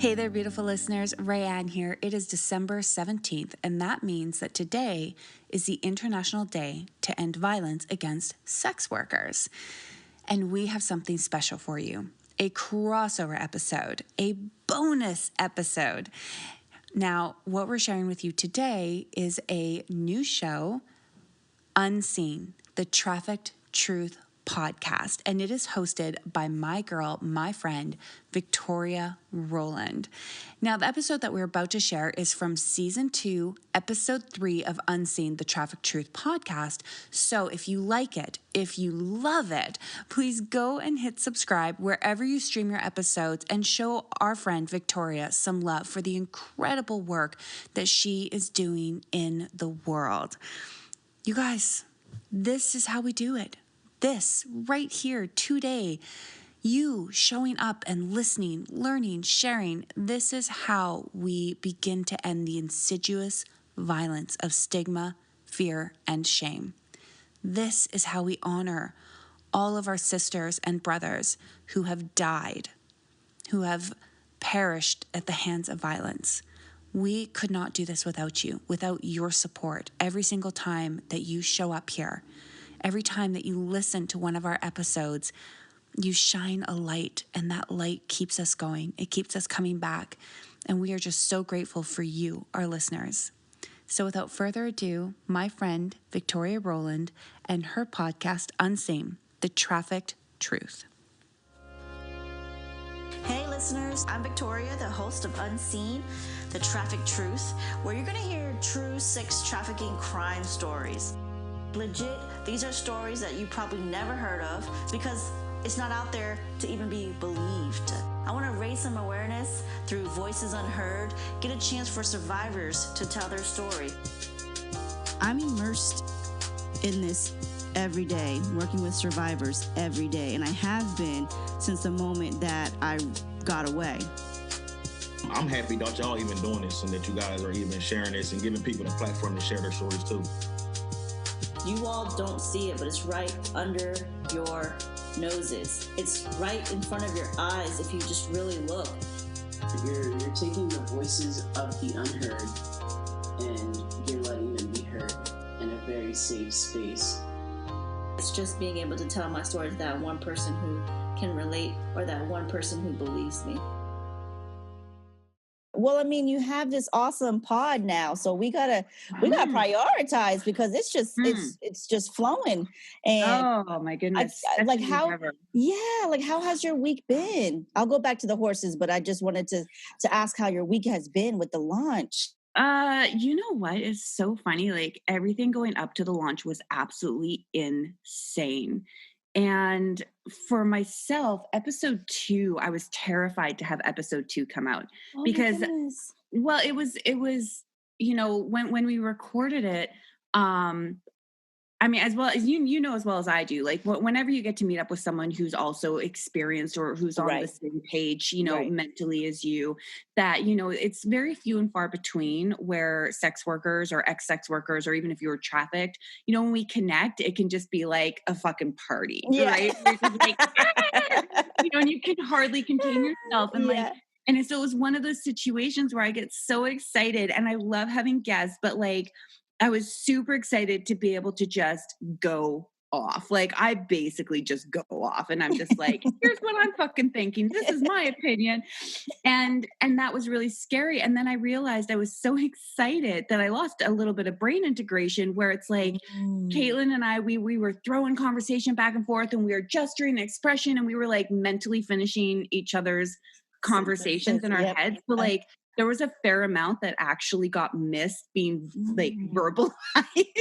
Hey there, beautiful listeners. Rayanne here. It is December 17th, and that means that today is the International Day to End Violence Against Sex Workers. And we have something special for you, a crossover episode, a bonus episode. Now, what we're sharing with you today is a new show, Unseen, the Trafficked Truth podcast, and it is hosted by my girl, my friend, Victoria Rowland. Now, the episode that we're about to share is from season 2, episode 3 of Unseen, the Trafficked Truth podcast. So if you like it, if you love it, please go and hit subscribe wherever you stream your episodes and show our friend Victoria some love for the incredible work that she is doing in the world. You guys, this is how we do it. This right here today, you showing up and listening, learning, sharing, this is how we begin to end the insidious violence of stigma, fear, and shame. This is how we honor all of our sisters and brothers who have died, who have perished at the hands of violence. We could not do this without you, without your support every single time that you show up here. Every time that you listen to one of our episodes, you shine a light, and that light keeps us going. It keeps us coming back, and we are just so grateful for you, our listeners. So without further ado, my friend, Victoria Rowland, and her podcast, Unseen, the Trafficked Truth. Hey listeners, I'm Victoria, the host of Unseen, the Trafficked Truth, where you're going to hear true sex trafficking crime stories. Legit, these are stories that you probably never heard of because it's not out there to even be believed. I want to raise some awareness through Voices Unheard, get a chance for survivors to tell their story. I'm immersed in this every day, working with survivors every day, and I have been since the moment that I got away. I'm happy that y'all even doing this and that you guys are even sharing this and giving people a platform to share their stories too. You all don't see it, but it's right under your noses. It's right in front of your eyes if you just really look. You're taking the voices of the unheard and you're letting them be heard in a very safe space. It's just being able to tell my story to that one person who can relate or that one person who believes me. Well, I mean, you have this awesome pod now, so we gotta prioritize because it's just flowing. And oh my goodness! like how has your week been? I'll go back to the horses, but I just wanted to ask how your week has been with the launch. You know what is so funny? Like everything going up to the launch was absolutely insane. And for myself, episode 2, I was terrified to have episode 2 come out because, well, it was, you know, when we recorded it, I mean, as well as you know, as well as I do, like whenever you get to meet up with someone who's also experienced or who's on the same page, you know, mentally as you, that, you know, it's very few and far between where sex workers or ex-sex workers, or even if you were trafficked, you know, when we connect, it can just be like a fucking party, right? You're just like, you know, and you can hardly contain yourself. And and so it was one of those situations where I get so excited and I love having guests, but like, I was super excited to be able to just go off. Like I basically just go off and I'm just like, here's what I'm fucking thinking. This is my opinion. And that was really scary. And then I realized I was so excited that I lost a little bit of brain integration where it's like Caitlin and I, we were throwing conversation back and forth and we were gesturing expression and we were like mentally finishing each other's conversations in our heads. But like, there was a fair amount that actually got missed being like verbalized.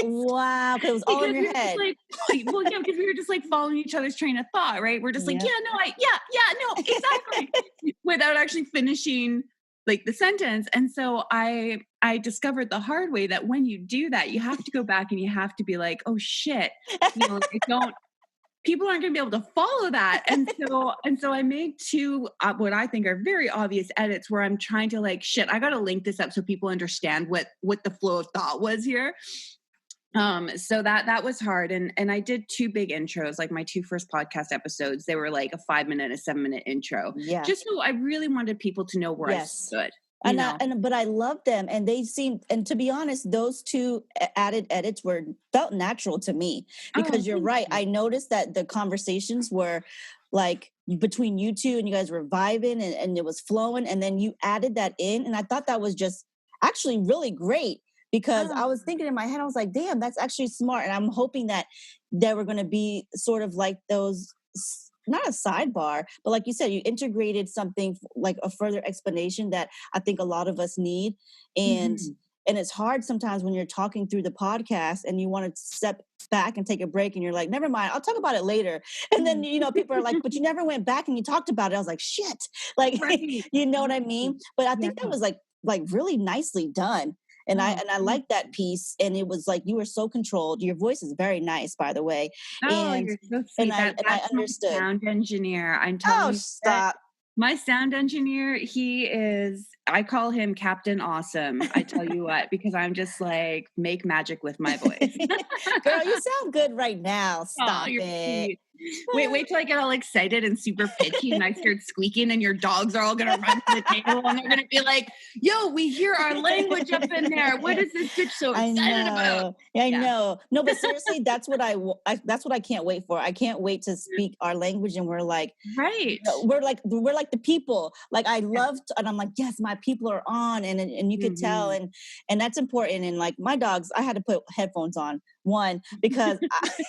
Wow, because it was all in your head. Well, yeah, because we were just like following each other's train of thought, right? We're just like, no, exactly, without actually finishing like the sentence. And so I discovered the hard way that when you do that, you have to go back and you have to be like, oh shit, you know, people aren't going to be able to follow that. And so I made 2, what I think are very obvious edits where I'm trying to like, shit, I got to link this up so people understand what the flow of thought was here. So that was hard. And I did 2 big intros, like my 2 first podcast episodes. They were like a 5-minute, a 7-minute intro. Yeah. Just so I really wanted people to know where I stood. But I love them, and they seem, and to be honest, those 2 added edits felt natural to me, because you're right. I noticed that the conversations were like between you 2, and you guys were vibing, and it was flowing, and then you added that in, and I thought that was just actually really great, because I was thinking in my head, I was like, damn, that's actually smart. And I'm hoping that there were going to be sort of like those, not a sidebar, but like you said, you integrated something like a further explanation that I think a lot of us need. And and it's hard sometimes when you're talking through the podcast and you want to step back and take a break, and you're like, never mind, I'll talk about it later. And then, people are like, but you never went back and you talked about it. I was like, shit. Like, you know what I mean? But I think that was like really nicely done. And I like that piece. And it was like, you were so controlled. Your voice is very nice, by the way. And you're so sweet. I understood. My sound engineer. I'm telling you. Stop. My sound engineer, I call him Captain Awesome. I tell you what, because I'm just like, make magic with my voice. Girl, you sound good right now. Stop it. Sweet. Wait till I get all excited and super pitchy and I start squeaking, and your dogs are all going to run to the table and they're going to be like, yo, we hear our language up in there. What is this bitch so excited about? I know. No, but seriously, that's what I can't wait for. I can't wait to speak our language, and we're like, we're like the people. Like, I loved, and I'm like, yes, my people are on, and you could tell, and that's important. And like my dogs, I had to put headphones on, one, because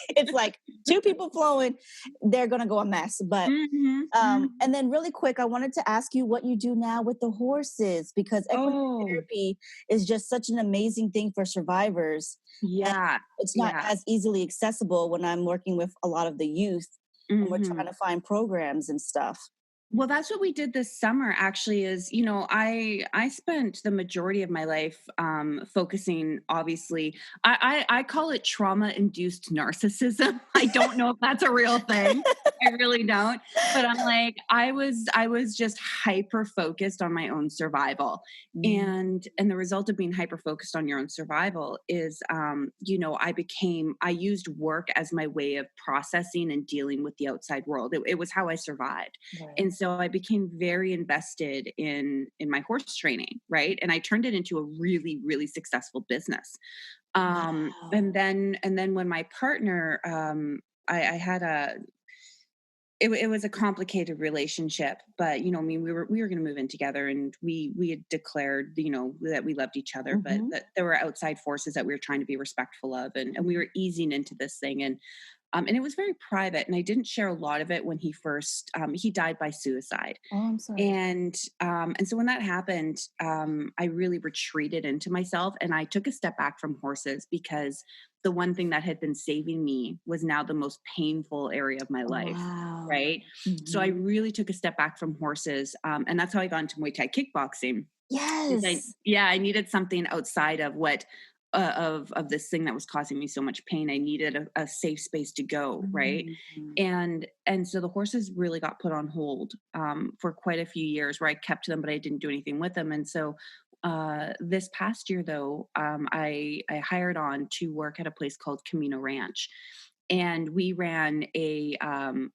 it's like 2 people flowing, they're gonna go a mess. But and then really quick, I wanted to ask you what you do now with the horses, because equine therapy is just such an amazing thing for survivors. Yeah, and it's not as easily accessible when I'm working with a lot of the youth, and we're trying to find programs and stuff. Well, that's what we did this summer, actually, is, I spent the majority of my life focusing, obviously, I call it trauma-induced narcissism. I don't know if that's a real thing. I really don't. But I'm like, I was just hyper-focused on my own survival. And the result of being hyper-focused on your own survival is, I used work as my way of processing and dealing with the outside world. It was how I survived. Right. And so I became very invested in my horse training, right? And I turned it into a really, really successful business. Wow. And then when my partner, I had it was a complicated relationship, but we were going to move in together, and we had declared, that we loved each other, but that there were outside forces that we were trying to be respectful of, and we were easing into this thing, and it was very private, and I didn't share a lot of it when he first, he died by suicide. Oh, I'm sorry. And so when that happened, I really retreated into myself, and I took a step back from horses, because the one thing that had been saving me was now the most painful area of my life. Wow. Right. So I really took a step back from horses. And that's how I got into Muay Thai kickboxing. Yes. I needed something outside of what, of this thing that was causing me so much pain. I needed a safe space to go. Right. And so the horses really got put on hold, for quite a few years, where I kept them, but I didn't do anything with them. And so, this past year, though, I hired on to work at a place called Camino Ranch, and we ran a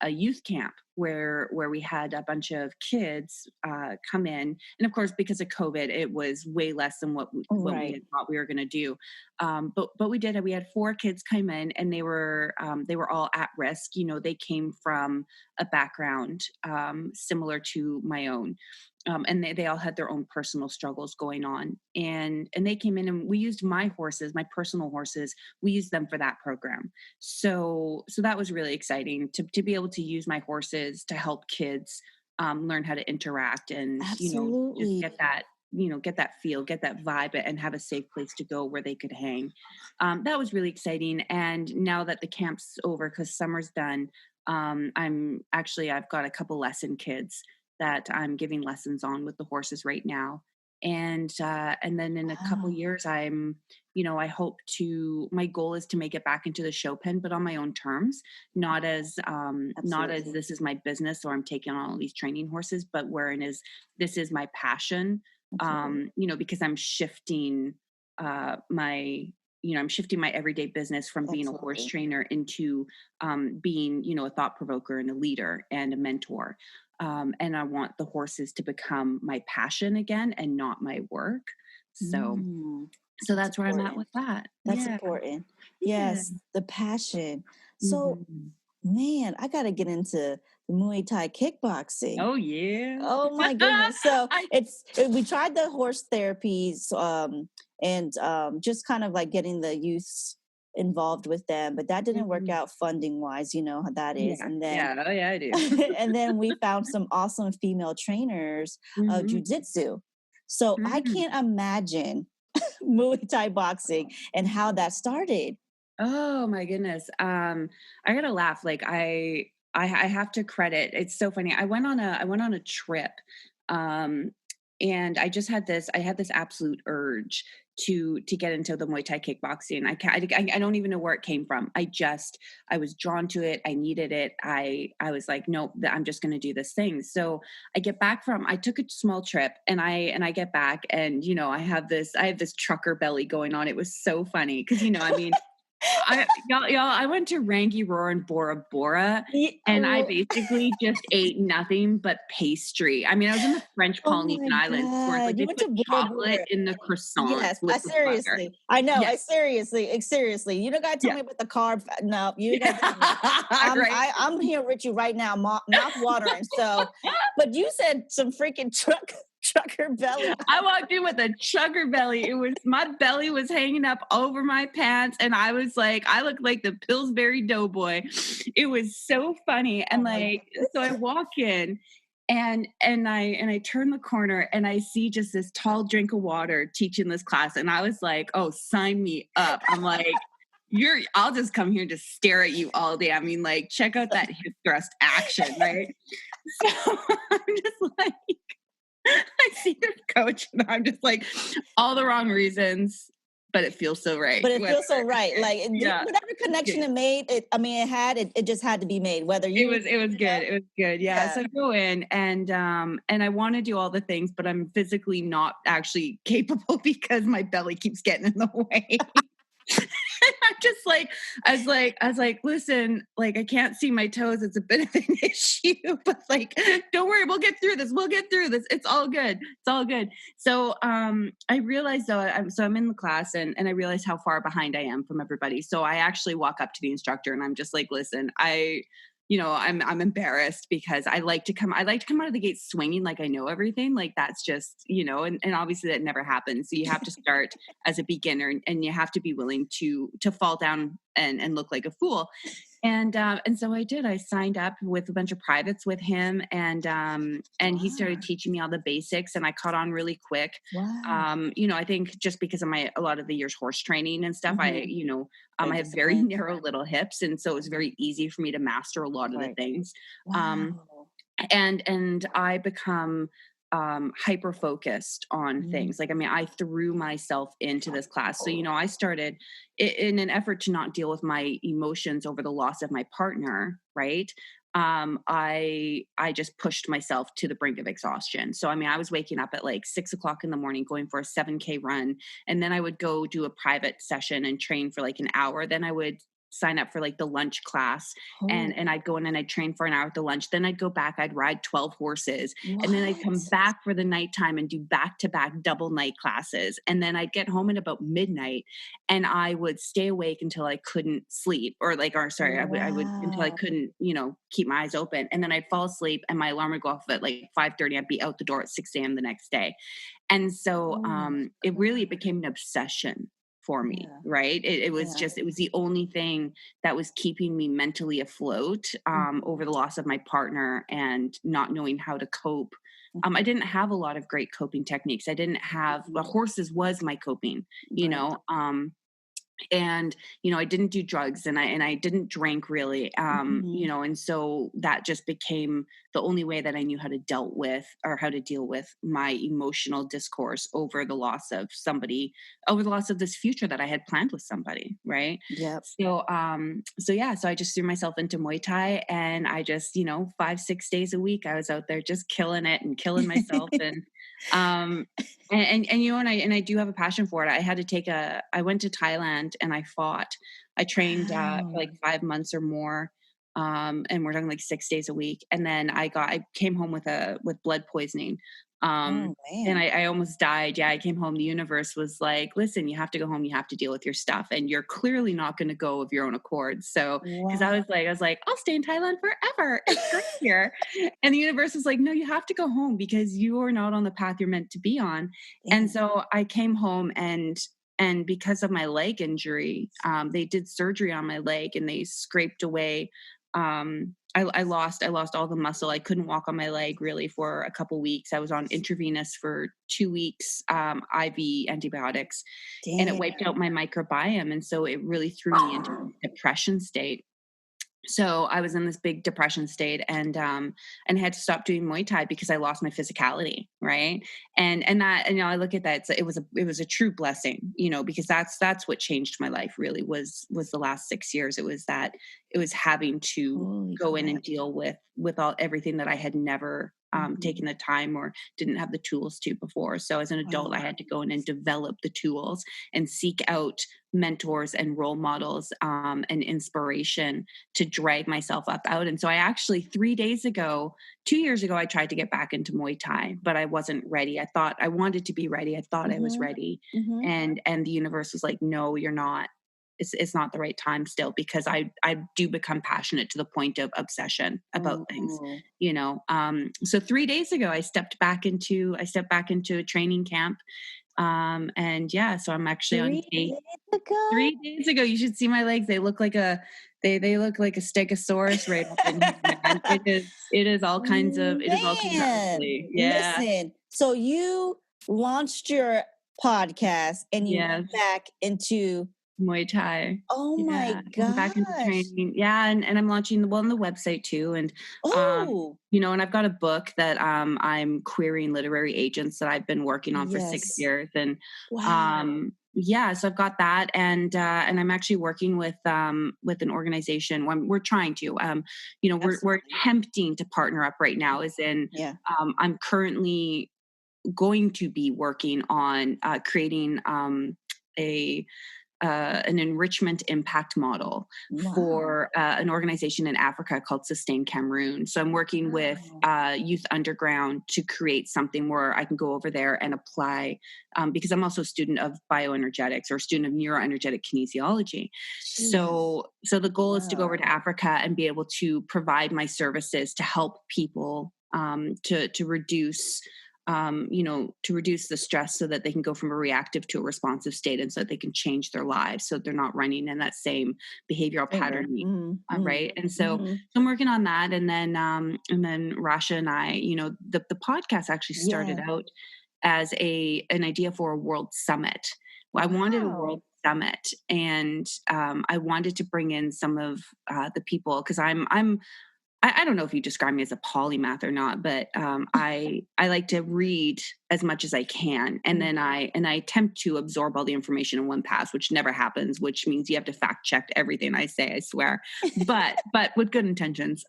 youth camp where we had a bunch of kids come in, and of course, because of COVID, it was way less than what we had thought we were going to do. But we did. We had 4 kids come in, and they were all at risk. They came from a background similar to my own. And they all had their own personal struggles going on, and they came in, and we used my horses, my personal horses. We used them for that program. So that was really exciting to be able to use my horses to help kids learn how to interact, and just get that feel, get that vibe, and have a safe place to go where they could hang. That was really exciting. And now that the camp's over, because summer's done, I've got a couple lesson kids that I'm giving lessons on with the horses right now. And then in a couple years, I hope my goal is to make it back into the show pen, but on my own terms, not as this is my business, or I'm taking on all these training horses, but this is my passion, because I'm shifting my I'm shifting my everyday business from being a horse trainer into being, a thought provoker and a leader and a mentor. And I want the horses to become my passion again and not my work. So that's where I'm at with that. That's important. Yes, the passion. So, man, I got to get into the Muay Thai kickboxing. Oh yeah. Oh my goodness. So we tried the horse therapies and just kind of like getting the youths involved with them, but that didn't work out funding wise, you know how that is. Yeah. And then Oh yeah, I do. and then we found some awesome female trainers of jiu-jitsu. So I can't imagine Muay Thai boxing and how that started. Oh my goodness. I gotta laugh. Like I have to credit. It's so funny. I went on a trip, and I had this absolute urge to get into the Muay Thai kickboxing. I don't even know where it came from. I was drawn to it. I needed it. I was like, nope, I'm just going to do this thing. So I took a small trip and I get back and, I have this trucker belly going on. It was so funny. Cause I went to Rangiroar and Bora Bora, and I basically just ate nothing but pastry. I mean, I was in the French Polynesian Islands, where like they put chocolate in the croissant. Yes, I know. Yes. Seriously. You don't got to tell me about the carb. No, you got to tell me. I'm here with you right now, mouth watering. So, but you said some freaking trucker belly. I walked in with a trucker belly. My belly was hanging up over my pants, and I was like, I looked like the Pillsbury Doughboy. It was so funny. And so I walk in and I turn the corner and I see just this tall drink of water teaching this class. And I was like, oh, sign me up. I'm like, I'll just come here to stare at you all day. I mean, like, check out that hip thrust action, right? So I'm just like, I see this coach and I'm just like, all the wrong reasons, but it feels so right. But it feels so right. Like whatever connection it made, it just had to be made. Whether you it was good. It was good. Yeah. So I go in and I want to do all the things, but I'm physically not actually capable because my belly keeps getting in the way. I'm just like, I was like, listen, like, I can't see my toes. It's a bit of an issue, but like, don't worry, we'll get through this. It's all good. So, I realized though, I'm in the class and I realized how far behind I am from everybody. So I actually walk up to the instructor and I'm just like, listen, I'm embarrassed because I like to come out of the gate swinging like I know everything. Like that's just, and obviously that never happens. So you have to start as a beginner and you have to be willing to fall down and look like a fool. And so I did. I signed up with a bunch of privates with him, and he started teaching me all the basics, and I caught on really quick. Wow. I think just because of a lot of the years horse training and stuff, I have very narrow little hips, and so it was very easy for me to master a lot of the things. Wow. And I become hyper focused on things. Like, I mean, I threw myself into this class. So, I started in an effort to not deal with my emotions over the loss of my partner. Right. I just pushed myself to the brink of exhaustion. So, I mean, I was waking up at like 6 o'clock in the morning, going for a 7K run. And then I would go do a private session and train for like an hour. Then I would sign up for like the lunch class and I'd go in and I'd train for an hour at the lunch. Then I'd go back, I'd ride 12 horses and then I'd come back for the nighttime and do back-to-back double night classes. And then I'd get home at about midnight and I would stay awake until I couldn't sleep I would until I couldn't, keep my eyes open. And then I'd fall asleep and my alarm would go off at like 5:30. I'd be out the door at 6 a.m. the next day. And so it really became an obsession for me, right? It was the only thing that was keeping me mentally afloat over the loss of my partner and not knowing how to cope. I didn't have a lot of great coping techniques. I didn't have, the horses was my coping, and, I didn't do drugs and I didn't drink really, and so that just became the only way that I knew how to deal with my emotional discourse over the loss of this future that I had planned with somebody. Right. Yep. So I just threw myself into Muay Thai and I just, 5-6 days a week, I was out there just killing it and killing myself. Um, and you know, and I do have a passion for it. I went to Thailand and I fought. I trained for like 5 months or more. And we're talking like 6 days a week. And then I came home with blood poisoning. Oh And man. I almost died. Yeah, I came home. The universe was like, listen, you have to go home. You have to deal with your stuff. And you're clearly not going to go of your own accord. So, because Wow. I was like, I'll stay in Thailand forever. It's great here. And the universe was like, no, you have to go home because you are not on the path you're meant to be on. Damn. And so I came home and because of my leg injury, they did surgery on my leg and they scraped away. I lost all the muscle. I couldn't walk on my leg really for a couple weeks. I was on intravenous for 2 weeks, IV antibiotics, and it wiped out my microbiome. And so it really threw me into a depression state. So I was in this big depression state and I had to stop doing Muay Thai because I lost my physicality. Right. And that, and, you know, I look at that, it was a true blessing, you know, because that's what changed my life really was the last 6 years. It was having to go in and deal with everything that I had never taken the time or didn't have the tools to before. So as an adult, I had to go in and develop the tools and seek out mentors and role models and inspiration to drag myself up out. And so I actually 2 years ago, I tried to get back into Muay Thai, but I wasn't ready. I thought I wanted to be ready. I thought I was ready. And the universe was like, no, you're not. It's not the right time still, because I do become passionate to the point of obsession about things, you know. So 3 days ago, I stepped back into a training camp. And yeah, so I'm actually on day 3 days ago. You should see my legs. They look like they look like a stegosaurus right up in here, man. It is all kinds of ugly. Yeah. Listen, so you launched your podcast and you went back into Muay Thai. Oh my I'm back into gosh. training. Yeah, and I'm launching on the website too. And you know, and I've got a book that I'm querying literary agents that I've been working on for 6 years. And yeah, so I've got that, and I'm actually working with an organization. We're trying to, you know, we're attempting to partner up right now. As in, I'm currently going to be working on creating an enrichment impact model for an organization in Africa called Sustain Cameroon. So I'm working with Youth Underground to create something where I can go over there and apply, because I'm also a student of bioenergetics or a student of neuroenergetic kinesiology. So the goal is to go over to Africa and be able to provide my services to help people to reduce to reduce the stress so that they can go from a reactive to a responsive state, and so that they can change their lives so they're not running in that same behavioral pattern. Right. And so I'm working on that. And then Rasha and I, you know, the podcast actually started out as an idea for a world summit. I wanted a world summit, and I wanted to bring in some of the people, because I don't know if you describe me as a polymath or not, but I like to read as much as I can, and then I attempt to absorb all the information in one pass, which never happens, which means you have to fact check everything I say, I swear, but with good intentions.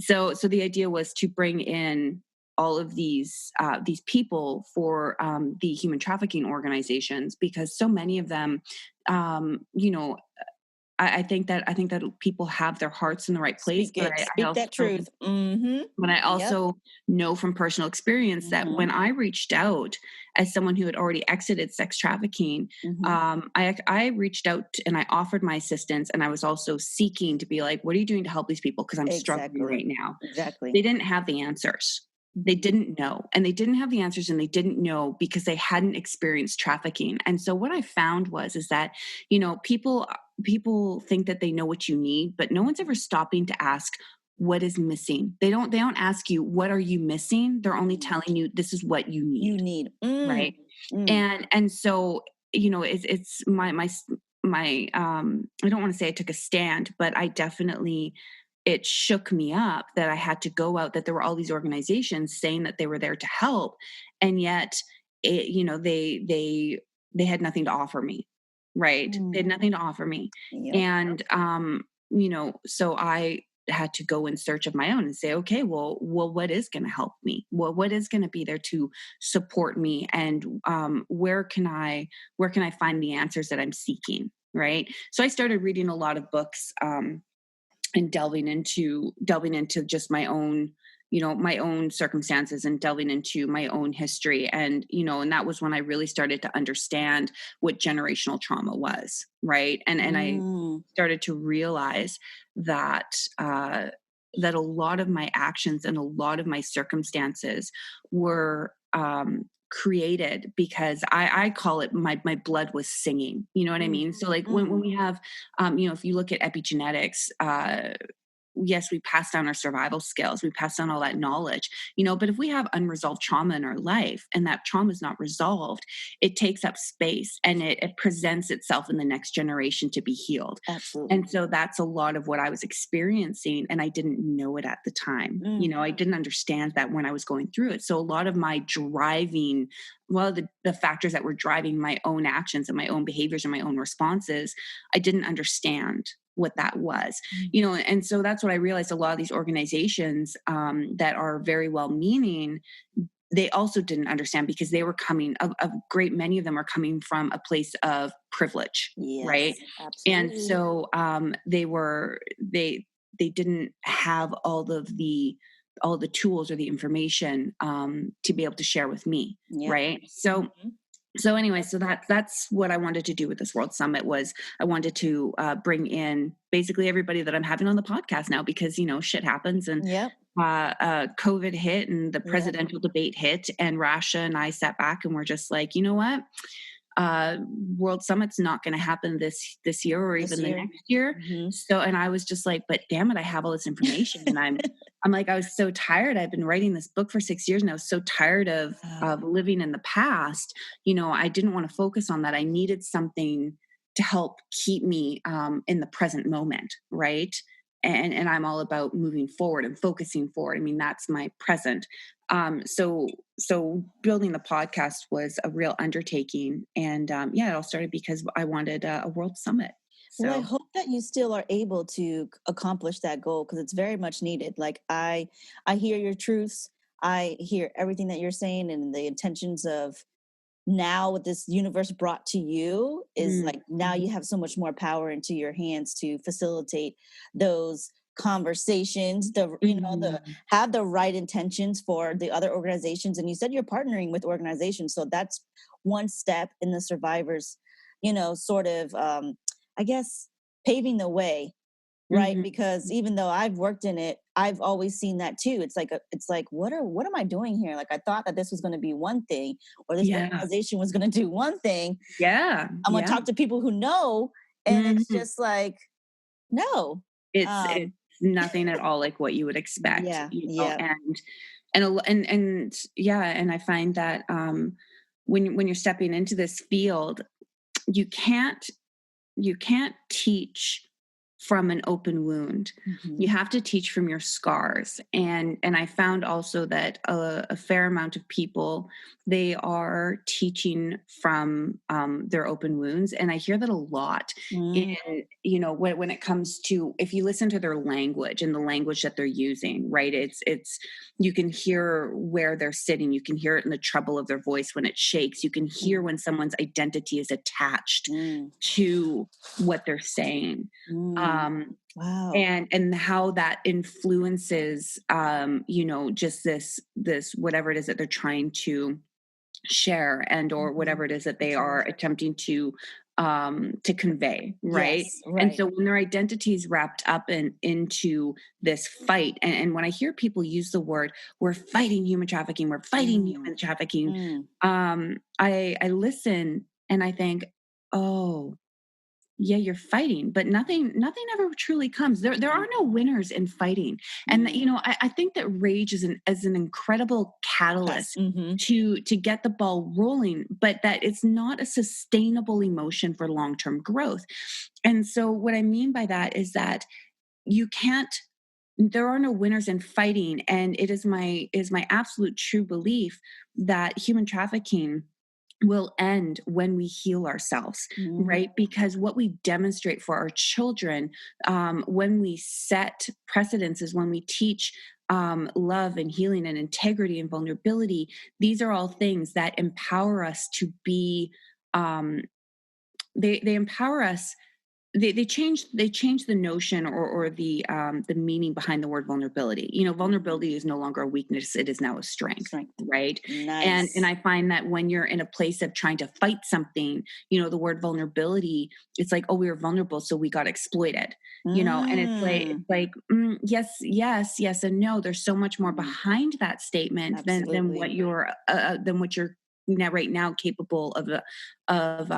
So the idea was to bring in all of these people for the human trafficking organizations, because so many of them, you know, I think that people have their hearts in the right place. Speak that truth. But I also know from personal experience that when I reached out as someone who had already exited sex trafficking, I reached out and I offered my assistance, and I was also seeking to be like, what are you doing to help these people? Because I'm struggling right now. They didn't have the answers. They didn't know, and they didn't have the answers, and they didn't know because they hadn't experienced trafficking. And so what I found is that, you know, people think that they know what you need, but no one's ever stopping to ask what is missing. They don't ask you, what are you missing? They're only telling you, this is what you need. Right. And so, you know, it's my I don't want to say I took a stand, but I definitely, it shook me up that I had to go out, that there were all these organizations saying that they were there to help. And yet, you know, they had nothing to offer me. Right. They had nothing to offer me. And, you know, so had to go in search of my own and say, okay, well, what is going to help me? What is going to be there to support me? And where can I find the answers that I'm seeking? Right. So I started reading a lot of books and delving into just my own, my own circumstances, and delving into my own history. And, and that was when I really started to understand what generational trauma was. Right. And I started to realize that, that a lot of my actions and a lot of my circumstances were, created because I call it my blood was singing. You know what I mean? So like when we have, if you look at epigenetics, yes, we pass down our survival skills, we pass down all that knowledge, but if we have unresolved trauma in our life and that trauma is not resolved, it takes up space and it presents itself in the next generation to be healed. Absolutely. And so that's a lot of what I was experiencing, and I didn't know it at the time. I didn't understand that when I was going through it. So a lot of my driving, the factors that were driving my own actions and my own behaviors and my own responses, I didn't understand what that was, and so that's what I realized. A lot of these organizations that are very well meaning, they also didn't understand, because they were coming, a great many of them are coming from a place of privilege. Yes, right. Absolutely. And so they didn't have all the tools or the information to be able to share with me. Yep. Right. So anyway, so that's what I wanted to do with this World Summit. Was I wanted to bring in basically everybody that I'm having on the podcast now, because, shit happens, and COVID hit and the presidential debate hit, and Rasha and I sat back and we're just like, you know what? World Summit's not going to happen this year or even the next year. So, and I was just like, but damn it, I have all this information, and I'm like, I was so tired. I've been writing this book for 6 years and I was so tired of living in the past. I didn't want to focus on that. I needed something to help keep me in the present moment. Right. And I'm all about moving forward and focusing forward. I mean, that's my present. So building the podcast was a real undertaking. And it all started because I wanted a World Summit. So. Well, I hope that you still are able to accomplish that goal, because it's very much needed. Like I hear your truths. I hear everything that you're saying, and the intentions of now what this universe brought to you is like, now you have so much more power into your hands to facilitate those conversations, have the right intentions for the other organizations. And you said you're partnering with organizations, so that's one step in the survivors, sort of I guess paving the way, right? Because even though I've worked in it, I've always seen that too. It's like what am I doing here? Like, I thought that this was going to be one thing, or this organization was going to do one thing. I'm going to talk to people who know, and it's just like, no, it's nothing at all like what you would expect. And I find that when you're stepping into this field, you can't teach from an open wound. You have to teach from your scars. And I found also that a fair amount of people, they are teaching from their open wounds. And I hear that a lot in, when it comes to, if you listen to their language and the language that they're using, right? It's, you can hear where they're sitting. You can hear it in the treble of their voice when it shakes. You can hear when someone's identity is attached to what they're saying. Wow. And how that influences, just this, whatever it is that they're trying to share, and, or whatever it is that they are attempting to convey. Right. Yes, right. And so when their identity is wrapped up into this fight, and when I hear people use the word, we're fighting human trafficking, we're fighting human trafficking. I listen and I think, oh, yeah, you're fighting, but nothing ever truly comes. There are no winners in fighting. And I think that rage is an incredible catalyst to get the ball rolling, but that it's not a sustainable emotion for long-term growth. And so what I mean by that is that there are no winners in fighting. And it is my absolute true belief that human trafficking will end when we heal ourselves, right? Because what we demonstrate for our children, when we set precedences, when we teach love and healing and integrity and vulnerability, these are all things that empower us to be. They empower us. They change the notion or the meaning behind the word vulnerability. Vulnerability is no longer a weakness; it is now a strength. Right? Nice. And I find that when you're in a place of trying to fight something, the word vulnerability, it's like, oh, we were vulnerable, so we got exploited. And it's like yes, and no. There's so much more behind that statement than what you're right now capable of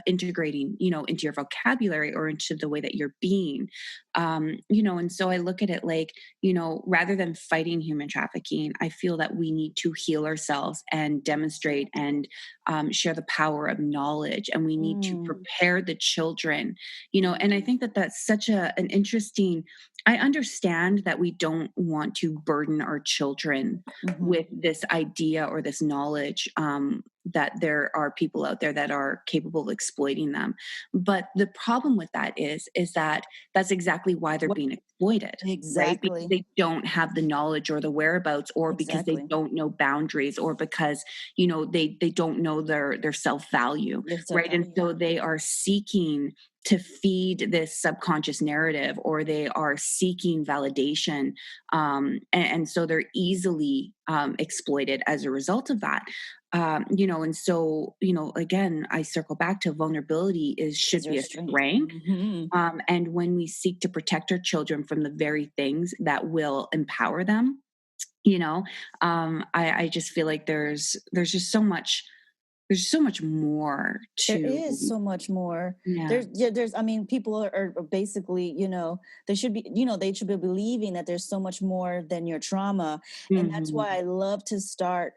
integrating, into your vocabulary or into the way that you're being. And so I look at it like, rather than fighting human trafficking, I feel that we need to heal ourselves and demonstrate and share the power of knowledge, and we need to prepare the children, and I think that that's such an interesting. I understand that we don't want to burden our children with this idea or this knowledge, that there are people out there that are capable of exploiting them. But the problem with that is that that's exactly why they're being exploited. Exactly. Right? Because they don't have the knowledge or the whereabouts, or because they don't know boundaries, or because, they don't know their self-value. Right. And so they are seeking to feed this subconscious narrative, or they are seeking validation. And so they're easily exploited as a result of that. And so, again, I circle back to vulnerability should be a strength. And when we seek to protect our children from the very things that will empower them, I just feel like there's just so much. There's so much more to. There is so much more. Yeah. There's, I mean, people are basically, they should be believing that there's so much more than your trauma. And that's why I love to start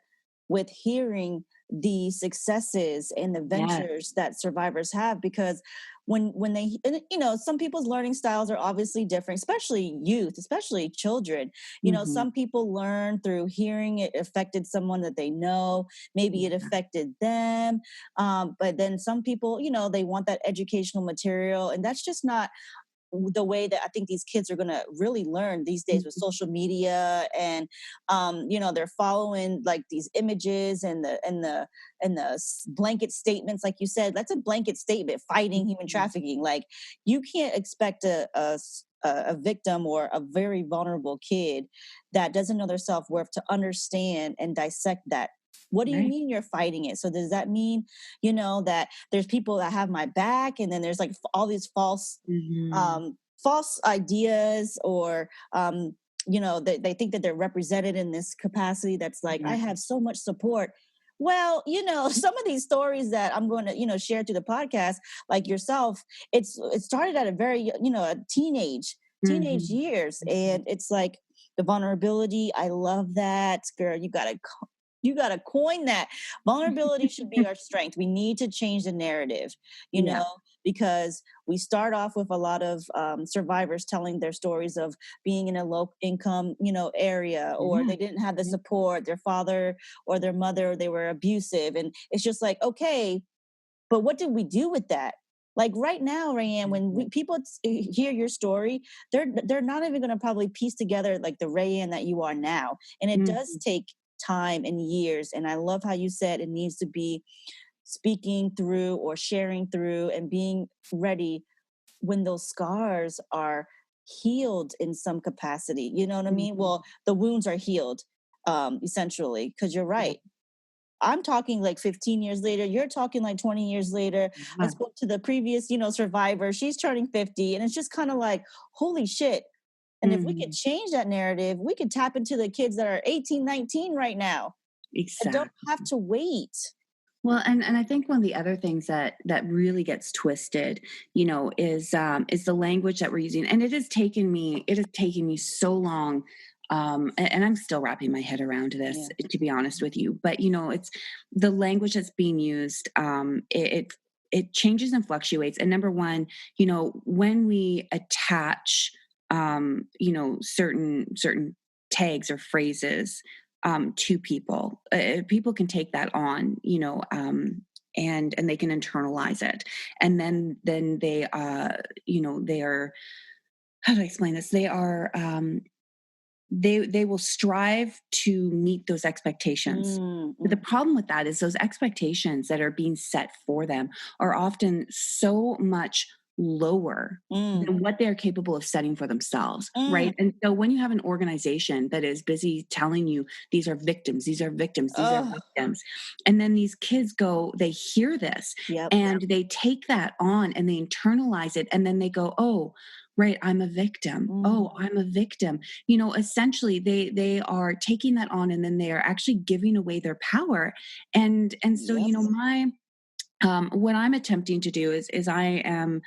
with hearing the successes and the ventures that survivors have, because when they, some people's learning styles are obviously different, especially youth, especially children. Some people learn through hearing it affected someone that they know, maybe it affected them. But then some people, they want that educational material, and that's just not the way that I think these kids are going to really learn these days with social media. And they're following like these images and the blanket statements, like you said. That's a blanket statement, fighting human trafficking. Like, you can't expect a victim or a very vulnerable kid that doesn't know their self-worth to understand and dissect that. What do you mean you're fighting it? So does that mean, that there's people that have my back, and then there's like all these false ideas, or, they think that they're represented in this capacity that's like, I have so much support. Well, some of these stories that I'm going to, share to the podcast, like yourself, it started at a very, a teenage years. And it's like the vulnerability. I love that, girl. You got to coin that. Vulnerability should be our strength. We need to change the narrative, know, because we start off with a lot of survivors telling their stories of being in a low income, area, or they didn't have the support, their father or their mother, they were abusive. And it's just like, okay, but what did we do with that? Like right now, Rayanne, when people hear your story, they're not even going to probably piece together like the Rayanne that you are now. And it does take time and years. And I love how you said it needs to be speaking through or sharing through and being ready when those scars are healed in some capacity. You know what I mean? Well, the wounds are healed, essentially, because you're right. I'm talking like 15 years later. You're talking like 20 years later. I spoke to the previous, survivor. She's turning 50. And it's just kind of like, holy shit. And if we could change that narrative, we could tap into the kids that are 18, 19 right now. Exactly. And don't have to wait. Well, and I think one of the other things that really gets twisted, is the language that we're using. And it has taken me so long. And I'm still wrapping my head around this, to be honest with you. But, it's the language that's being used. It changes and fluctuates. And number one, when we attach, certain tags or phrases to people. People can take that on, and they can internalize it, and then they they are, how do I explain this? They are they will strive to meet those expectations. But the problem with that is those expectations that are being set for them are often so much lower than what they're capable of setting for themselves, right? And so when you have an organization that is busy telling you these are victims, these are victims, these are victims, and then these kids they hear this, and they take that on and they internalize it, and then they go, oh, right, I'm a victim. Oh, I'm a victim. Essentially they are taking that on, and then they are actually giving away their power. And so, my what I'm attempting to do is I am,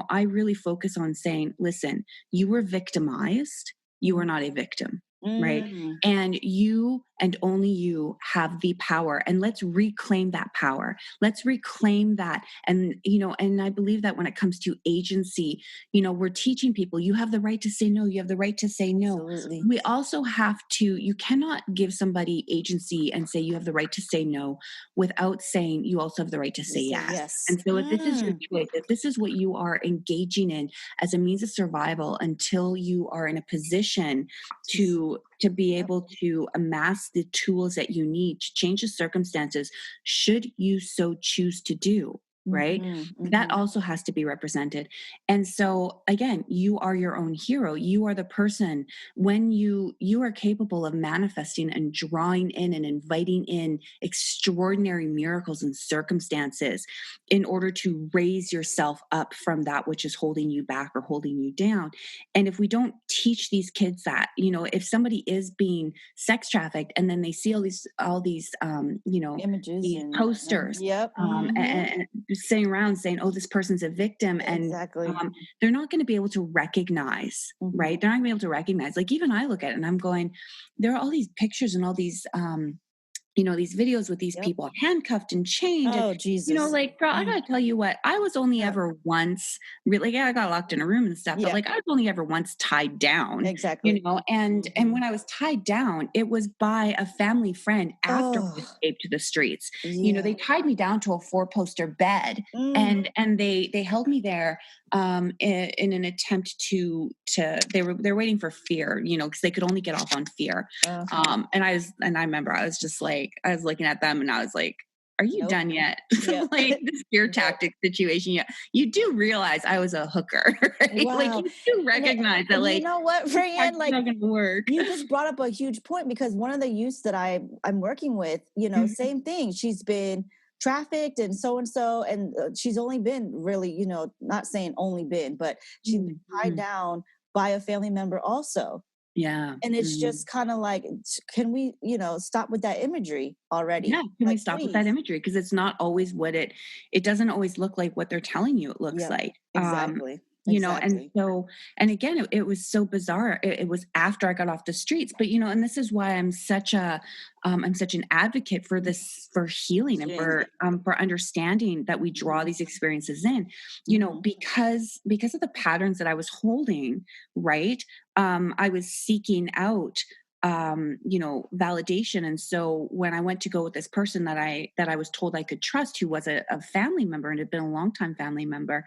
I really focus on saying, listen, you were victimized. You are not a victim. Right. And you and only you have the power. And let's reclaim that power. Let's reclaim that. And, and I believe that when it comes to agency, we're teaching people, you have the right to say no. You have the right to say no. Absolutely. We also have to, you cannot give somebody agency and say you have the right to say no without saying you also have the right to say yes. And so if this is your choice, if this is what you are engaging in as a means of survival until you are in a position to be able to amass the tools that you need to change the circumstances, should you so choose to do, right? That also has to be represented. And so again, you are your own hero. You are the person when you are capable of manifesting and drawing in and inviting in extraordinary miracles and circumstances in order to raise yourself up from that which is holding you back or holding you down. And if we don't teach these kids that, if somebody is being sex trafficked and then they see all these images these and posters, and sitting around saying, oh, this person's a victim. And they're not going to be able to recognize, right? They're not going to be able to recognize. Like even I look at it and I'm going, there are all these pictures and all these, these videos with these people handcuffed and chained. Oh, and, Jesus. Like, girl, I got to tell you what, I was only ever once really, I got locked in a room and stuff, but like I was only ever once tied down. Exactly. And when I was tied down, it was by a family friend after I escaped to the streets. They tied me down to a 4-poster bed and they held me there in an attempt to they're waiting for fear, because they could only get off on fear. And I remember I was just like, I was looking at them and I was like, are you done yet? Like this fear tactic situation. Yeah. You do realize I was a hooker, right? Wow. Like you do recognize that, like, you know what, Rayanne, like not gonna work. You just brought up a huge point, because one of the youths that I'm working with, same thing. She's been trafficked and so, and she's only been really, not saying only been, but she's been tied down by a family member also. Yeah. And it's just kind of like, can we, stop with that imagery already? Yeah. Can we stop with that imagery? Because it's not always it doesn't always look like what they're telling you it looks like. Exactly. And so, and again, it was so bizarre. It was after I got off the streets, but and this is why I'm such an advocate for this, for healing and for understanding that we draw these experiences in, because of the patterns that I was holding, right? I was seeking out, validation. And so when I went to go with this person that I was told I could trust, who was a family member and had been a longtime family member,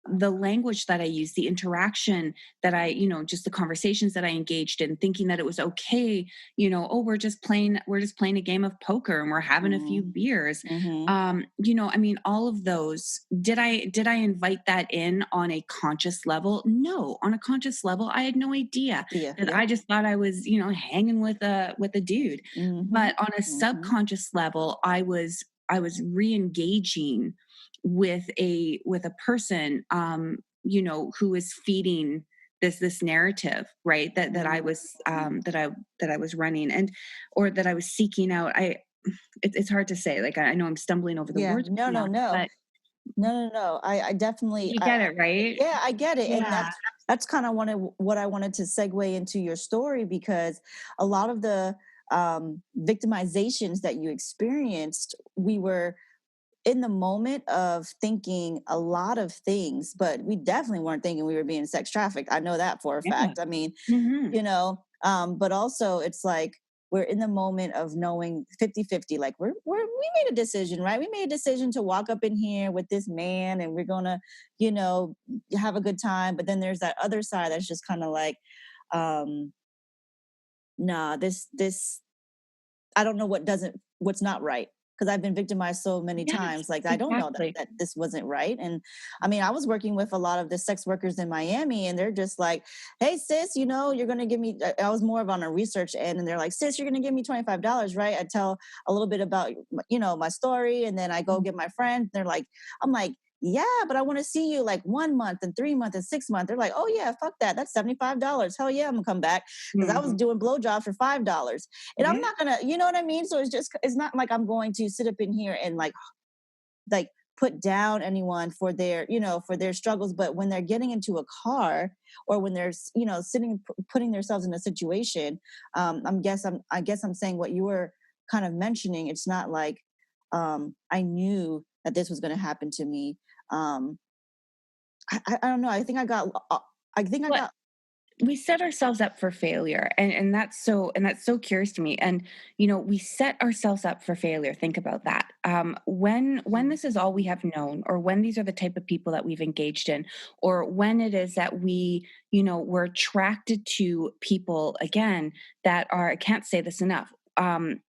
the language that I used, the interaction that I, just the conversations that I engaged in, thinking that it was okay, we're just playing a game of poker and we're having a few beers. All of those, did I invite that in on a conscious level? No, on a conscious level, I had no idea. I just thought I was, hanging with a dude. But on a subconscious level, I was re-engaging with a person, who is feeding this narrative, right? That I was, that I was running or that I was seeking out. It's hard to say, like, I know I'm stumbling over the words. No. I definitely, you get it, right? Yeah, I get it. And that's kind of what I wanted to segue into your story, because a lot of the victimizations that you experienced, we were in the moment of thinking a lot of things, but we definitely weren't thinking we were being sex trafficked. I know that for a fact. I mean, But also it's like we're in the moment of knowing 50-50, like we made a decision, right? We made a decision to walk up in here with this man and we're gonna, have a good time. But then there's that other side that's just kind of like, nah, this I don't know what's not right, because I've been victimized so many times. Like, I don't know that this wasn't right. And I mean, I was working with a lot of the sex workers in Miami, and they're just like, hey, sis, you're going to give me, I was more of on a research end, and they're like, sis, you're going to give me $25, right? I tell a little bit about, my story, and then I go get my friend. They're like, I'm like, yeah, but I want to see you like 1 month and 3 months and 6 months. They're like, oh yeah, fuck that. That's $75. Hell yeah, I'm gonna come back, because I was doing blowjobs for $5. And I'm not gonna, you know what I mean? So it's not like I'm going to sit up in here and like put down anyone for their, for their struggles. But when they're getting into a car, or when they're, putting themselves in a situation, I guess I'm saying what you were kind of mentioning. It's not like I knew that this was going to happen to me. I don't know. I think I got. We set ourselves up for failure, and that's so curious to me. And we set ourselves up for failure. Think about that. When this is all we have known, or when these are the type of people that we've engaged in, or when it is that we we're attracted to people, again, that are, I can't say this enough,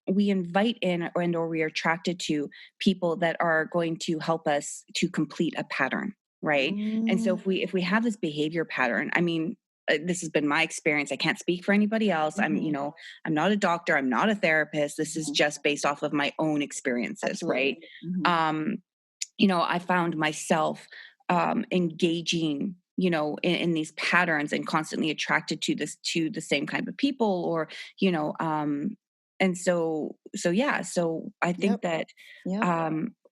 we invite in or we are attracted to people that are going to help us to complete a pattern, right? And so if we have this behavior pattern, I mean, this has been my experience. I can't speak for anybody else. I'm not a doctor. I'm not a therapist. This is just based off of my own experiences. Absolutely. Right? I found myself engaging in these patterns and constantly attracted to the same kind of people, or and so I think that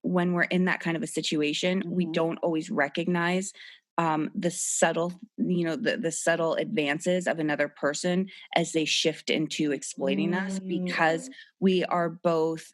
when we're in that kind of a situation, we don't always recognize the subtle, the subtle advances of another person as they shift into exploiting us, because we are both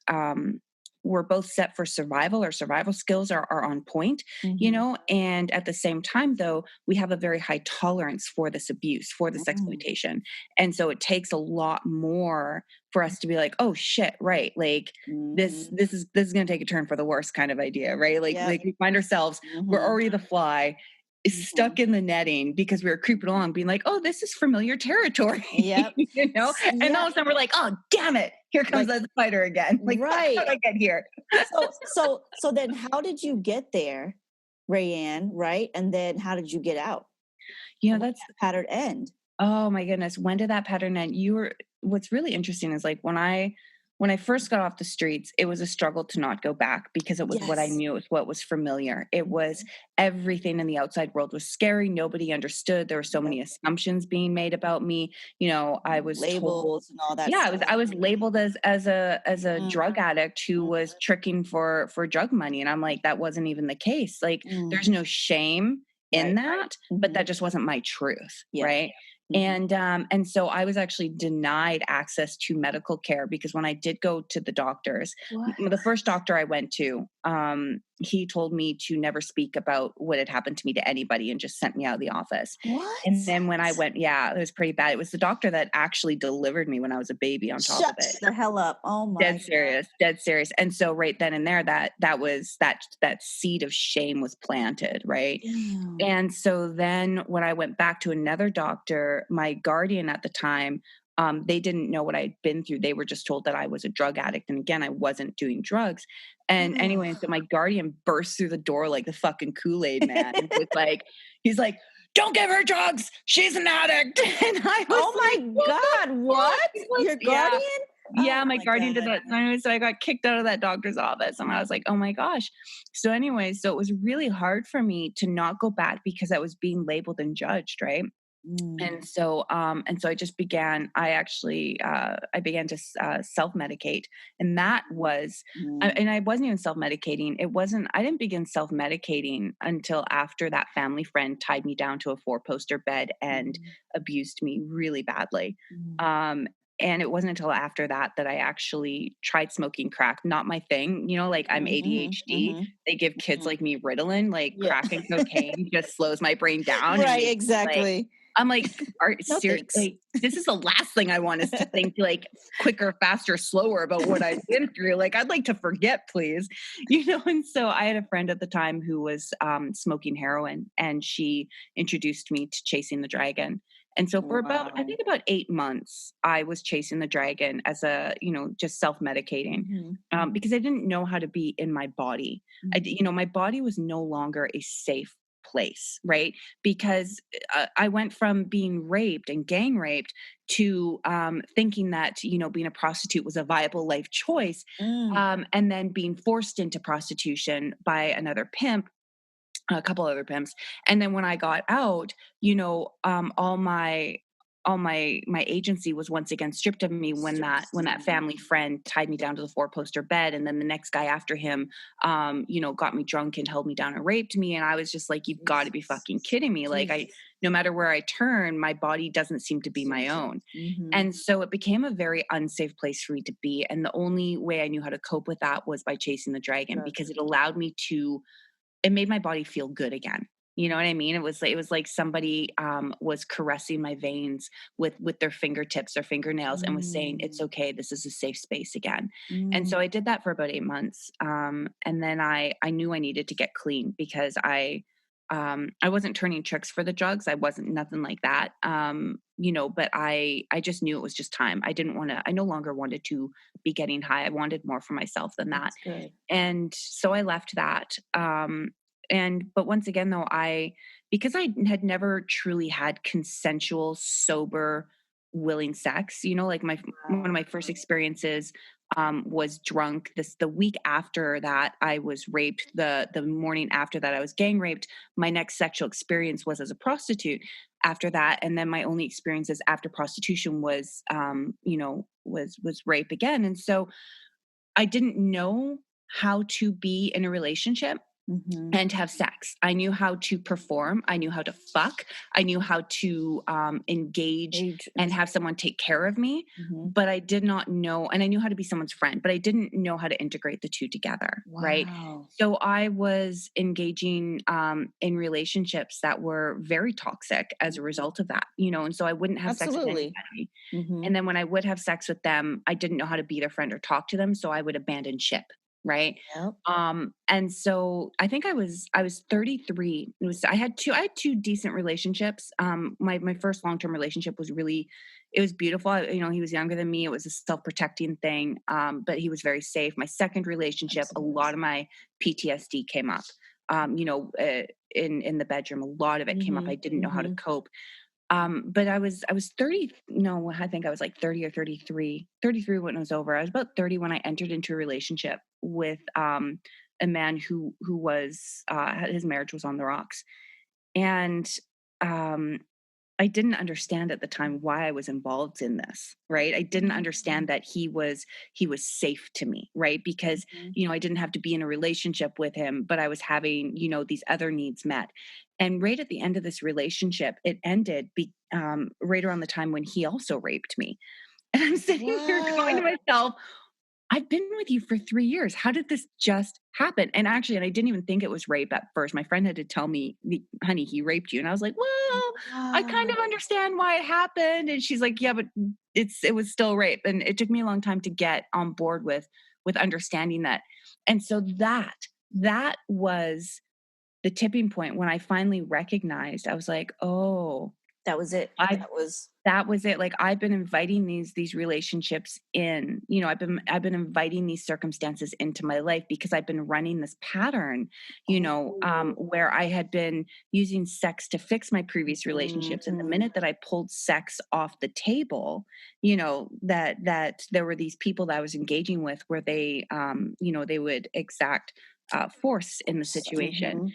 we're both set for survival. Our survival skills are on point, and at the same time, though, we have a very high tolerance for this abuse, for this exploitation. And so it takes a lot more for us to be like, oh shit, right, like this is going to take a turn for the worse kind of idea, right? Like we find ourselves, we're already the fly, stuck in the netting, because we were creeping along being like, oh, this is familiar territory. And all of a sudden we're like, oh damn it, here comes the spider again. Like, right, how did I get here? so then how did you get there, Rayanne, right? And then how did you get out? That's that pattern end. Oh my goodness, when did that pattern end? What's really interesting is, like, when I first got off the streets, it was a struggle to not go back, because it was what I knew, it was what was familiar. It was everything in the outside world was scary. Nobody understood. There were so many assumptions being made about me. I was labels told, and all that. I was labeled as a drug addict who was tricking for drug money. And I'm like, that wasn't even the case. Like, there's no shame in that, but that just wasn't my truth. Right. And so I was actually denied access to medical care, because when I did go to the doctors, the first doctor I went to, he told me to never speak about what had happened to me to anybody, and just sent me out of the office. And then when I went, it was pretty bad. It was the doctor that actually delivered me when I was a baby, on top of it. Shut the hell up. Oh my God. Dead serious. And so right then and there, that was that seed of shame was planted. Right. Damn. And so then when I went back to another doctor, my guardian at the time, they didn't know what I'd been through. They were just told that I was a drug addict. And again, I wasn't doing drugs. And anyway, so my guardian burst through the door like the fucking Kool-Aid man. He's like, don't give her drugs. She's an addict. And I was oh my God, what? Your guardian? Yeah, my guardian did that. So I got kicked out of that doctor's office, and I was like, oh my gosh. So anyway, so it was really hard for me to not go back, because I was being labeled and judged. Right. And so I just began, I began to self-medicate. And that was, and I wasn't even self-medicating. I didn't begin self-medicating until after that family friend tied me down to a 4-poster bed and abused me really badly. And it wasn't until after that I actually tried smoking crack. Not my thing. Like, I'm ADHD. They give kids like me Ritalin, like crack and cocaine just slows my brain down. Right, exactly. I'm like, No, thanks. seriously, this is the last thing I want us to think like quicker, faster, slower about what I've been through. Like, I'd like to forget, please. And so I had a friend at the time who was smoking heroin, and she introduced me to chasing the dragon. And so for I think about 8 months, I was chasing the dragon as just self-medicating, because I didn't know how to be in my body. My body was no longer a safe place, right? Because I went from being raped and gang raped to thinking that, being a prostitute was a viable life choice, and then being forced into prostitution by another pimp, a couple other pimps. And then when I got out, all my agency was once again stripped of me when that family friend tied me down to the 4-poster bed, and then the next guy after him got me drunk and held me down and raped me. And I was just like, you've got to be fucking kidding me. Like, no matter where I turn, my body doesn't seem to be my own. And so it became a very unsafe place for me to be, and the only way I knew how to cope with that was by chasing the dragon, because it allowed me to, it made my body feel good again. You know what I mean? It was like somebody was caressing my veins with their fingertips, their fingernails, and was saying, it's okay, this is a safe space again. And so I did that for about 8 months. And then I knew I needed to get clean, because I wasn't turning tricks for the drugs. I wasn't nothing like that. But I just knew it was just time. I no longer wanted to be getting high. I wanted more for myself than that. And so I left that. But once again, though, because I had never truly had consensual, sober, willing sex, like one of my first experiences was drunk. The week after that I was raped, the morning after that I was gang raped. My next sexual experience was as a prostitute after that. And then my only experiences after prostitution was rape again. And so I didn't know how to be in a relationship and have sex. I knew how to perform. I knew how to fuck. I knew how to engage and have someone take care of me. But I did not know, and I knew how to be someone's friend, but I didn't know how to integrate the two together. Right. So I was engaging in relationships that were very toxic as a result of that, and so I wouldn't have sex with anybody. And then when I would have sex with them, I didn't know how to be their friend or talk to them. So I would abandon ship. Right. And so I think I was 33. I had two decent relationships. My first long-term relationship was it was beautiful. He was younger than me. It was a self-protecting thing. But he was very safe. My second relationship, a lot of my PTSD came up, in the bedroom. A lot of it came up. I didn't know how to cope. But I was 30. No, I think I was like 30 or 33 when it was over. I was about 30 when I entered into a relationship with a man who was his marriage was on the rocks. And I didn't understand at the time why I was involved in this, right? I didn't understand that he was safe to me, right? Because, I didn't have to be in a relationship with him, but I was having, these other needs met. And right at the end of this relationship, it ended right around the time when he also raped me. And I'm sitting here going to myself, I've been with you for 3 years. How did this just happen? And I didn't even think it was rape at first. My friend had to tell me, honey, he raped you. And I was like, well, I kind of understand why it happened. And she's like, yeah, but it was still rape. And it took me a long time to get on board with understanding that. And so that was the tipping point when I finally recognized. I was like, oh, that was it. That was it. Like, I've been inviting these relationships in, I've been inviting these circumstances into my life because I've been running this pattern, where I had been using sex to fix my previous relationships. And the minute that I pulled sex off the table, that there were these people that I was engaging with where they, they would exact force in the situation.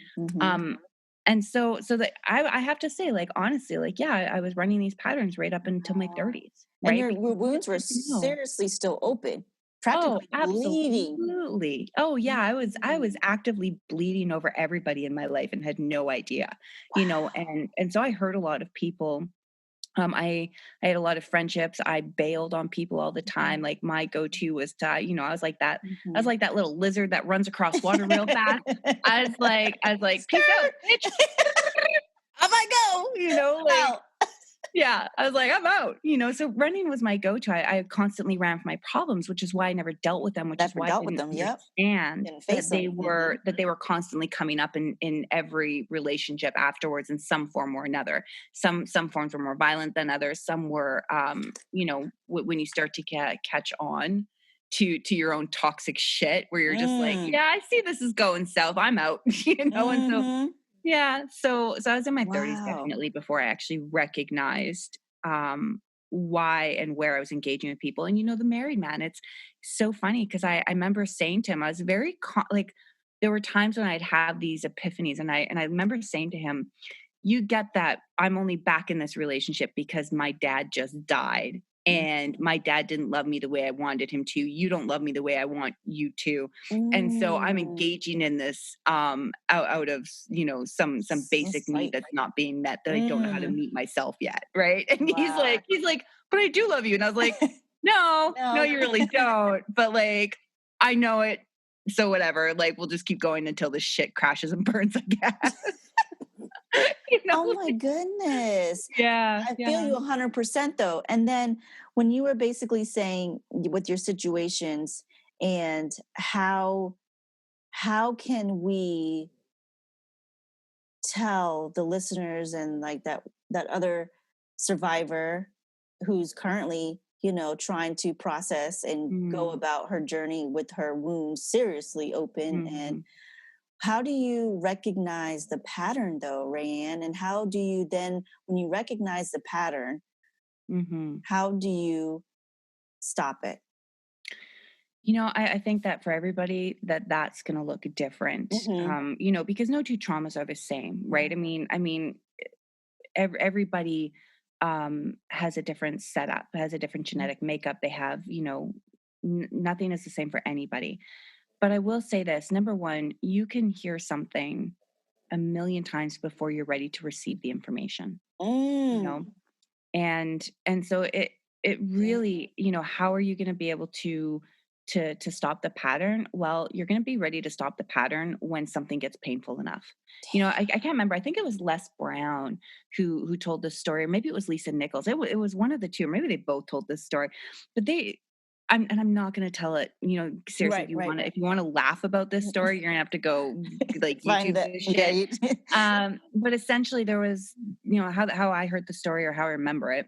And so that I have to say, like, honestly, like, yeah, I was running these patterns right up until my 30s. Right? And your wounds were seriously still open, practically bleeding. Absolutely. Oh yeah, I was actively bleeding over everybody in my life and had no idea, and so I hurt a lot of people. I had a lot of friendships. I bailed on people all the time. Like, my go-to was to, I was like that. I was like that little lizard that runs across water real fast. I was like, peace out, bitch. Off I go. Like, Yeah, I was like, I'm out, so running was my go-to. I constantly ran from my problems, which is why I never dealt with them, which is Never why I dealt with didn't them. Yep. understand Didn't face them. that they were constantly coming up in every relationship afterwards in some form or another. Some forms were more violent than others. Some were, when you start to catch on to your own toxic shit, where you're just like, yeah, I see this is going south. I'm out, and so. Yeah, so I was in my 30s Wow. definitely before I actually recognized why and where I was engaging with people. And the married man, it's so funny because I remember saying to him, I was very like there were times when I'd have these epiphanies, and I remember saying to him, you get that I'm only back in this relationship because my dad just died. And my dad didn't love me the way I wanted him to. You don't love me the way I want you to. And so I'm engaging in this out of some basic need that's not being met, that I don't know how to meet myself yet, right? And he's like, but I do love you. And I was like, no, you really don't. But like, I know it. So whatever, like we'll just keep going until the shit crashes and burns, I guess. Oh my goodness. Yeah. I feel you 100% though. And then when you were basically saying with your situations and how can we tell the listeners and like that other survivor who's currently trying to process and go about her journey with her wounds seriously open, and how do you recognize the pattern though, Rayanne? And how do you then, when you recognize the pattern, how do you stop it? I think that for everybody that's going to look different, because no two traumas are the same, right? I mean, everybody has a different setup, has a different genetic makeup. They have, nothing is the same for anybody. But I will say this, number one, you can hear something a million times before you're ready to receive the information, and so it really, how are you going to be able to stop the pattern? Well, you're going to be ready to stop the pattern when something gets painful enough. I can't remember. I think it was Les Brown who told this story, or maybe it was Lisa Nichols. It was one of the two, or maybe they both told this story. But I'm not going to tell it, seriously. If you want to laugh about this story, you're going to have to go like YouTube this shit. But essentially there was, how I heard the story, or how I remember it,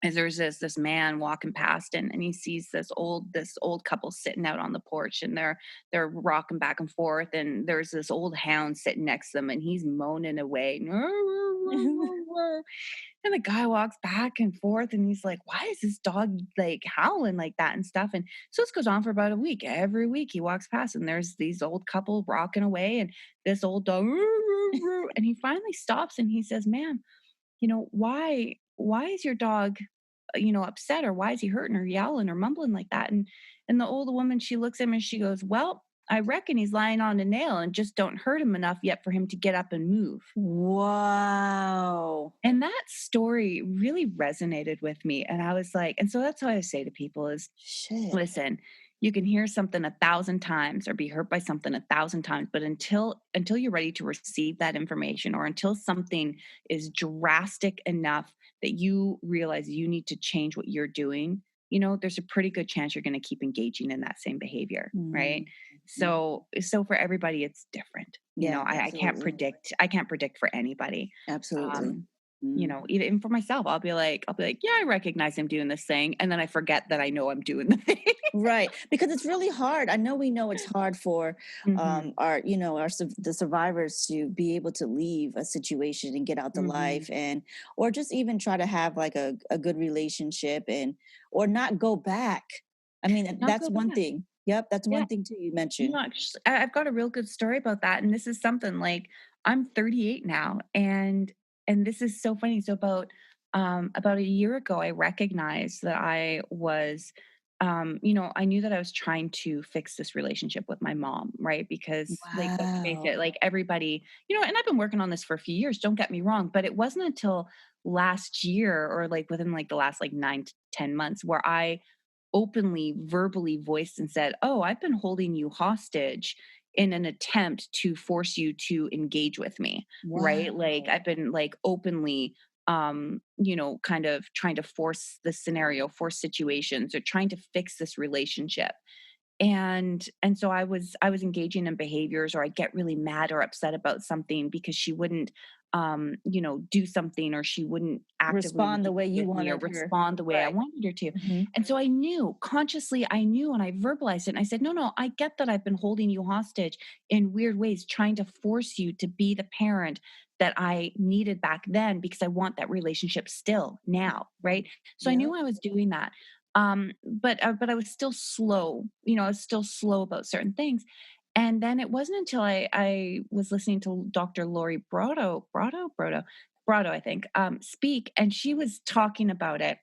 is there's this man walking past, and he sees this old couple sitting out on the porch, and they're rocking back and forth, and there's this old hound sitting next to them, and he's moaning away. And the guy walks back and forth, and he's like, why is this dog like howling like that and stuff? And so this goes on for about a week. Every week he walks past, and there's these old couple rocking away, and this old dog, and he finally stops and he says, ma'am, why is your dog, upset, or why is he hurting or yowling or mumbling like that? And the old woman, she looks at him and she goes, well, I reckon he's lying on a nail and just don't hurt him enough yet for him to get up and move. Wow. And that story really resonated with me. And I was like, and so that's what I say to people is, listen, you can hear something 1,000 times or be hurt by something 1,000 times, but until you're ready to receive that information, or until something is drastic enough that you realize you need to change what you're doing, there's a pretty good chance you're going to keep engaging in that same behavior, right? So for everybody, it's different. I can't predict for anybody. Absolutely. Even for myself, I'll be like, yeah, I recognize I'm doing this thing, and then I forget that I know I'm doing the thing. Right, because it's really hard. We know it's hard for the survivors to be able to leave a situation and get out to life, or just even try to have like a good relationship, or not go back. I mean, that's one thing. Yep, that's one thing too you mentioned. I've got a real good story about that, and this is something like, I'm 38 now, and this is so funny. So about a year ago, I recognized that I was, I knew that I was trying to fix this relationship with my mom, right? Because like, let's face it, like everybody, and I've been working on this for a few years, don't get me wrong, but it wasn't until last year, or like within like the last like 9 to 10 months, where I openly verbally voiced and said, oh, I've been holding you hostage in an attempt to force you to engage with me, right? Like I've been like openly kind of trying to force the scenario, force situations, or trying to fix this relationship. And so I was engaging in behaviors, or I get really mad or upset about something because she wouldn't do something, or she wouldn't actively Respond the engage way you with me or wanted her. respond the way I Right. wanted her to. Mhm. And so I knew, consciously I knew, and I verbalized it, and I said, no, no, I get that I've been holding you hostage in weird ways, trying to force you to be the parent that I needed back then, because I want that relationship still now, right? So I Yep. knew I was doing that. But I was still slow. I was still slow about certain things. And then it wasn't until I was listening to Dr. Lori Brotto, I think, speak, and she was talking about it.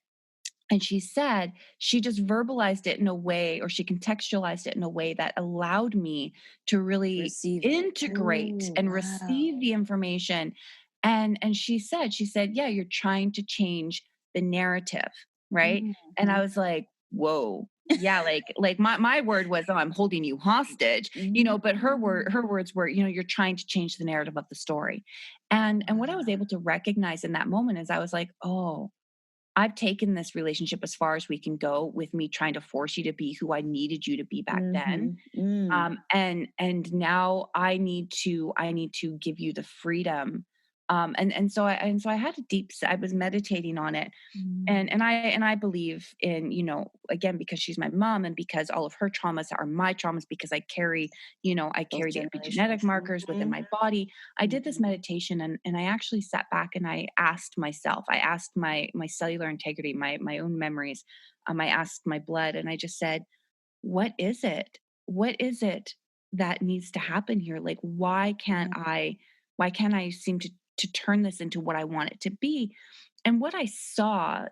And she said she just verbalized it in a way, or she contextualized it in a way that allowed me to really Receive it. integrate Ooh, and wow. receive the information. And she said, yeah, you're trying to change the narrative, right? And I Mhm. was like, whoa. Yeah, like my word was, oh, I'm holding you hostage, but her words were, you're trying to change the narrative of the story. And what I was able to recognize in that moment is I was like, oh, I've taken this relationship as far as we can go with me trying to force you to be who I needed you to be back then. Mhm. Mm. And now I need to give you the freedom. And so I had a I was meditating on it, Mm. and I believe in, again, because she's my mom, and because all of her traumas are my traumas, because I carry Those the epigenetic generations. markers within Mhm. my body. I did this Mhm. meditation, and I actually sat back and I asked myself, I asked my cellular integrity, my own memories, I asked my blood, and I just said, what is it? What is it that needs to happen here? Like, why can't I seem to turn this into what I want it to be? And what I saw,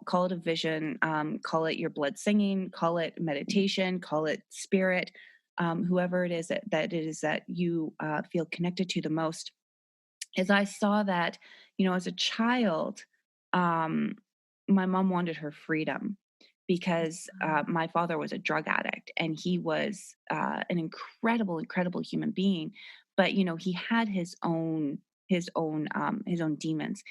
call it a vision, call it your blood singing, call it meditation, call it spirit, whoever it is that you feel connected to the most, is I saw that, as a child, um, my mom wanted her freedom because my father was a drug addict, and he was an incredible, incredible human being. But he had his own demons,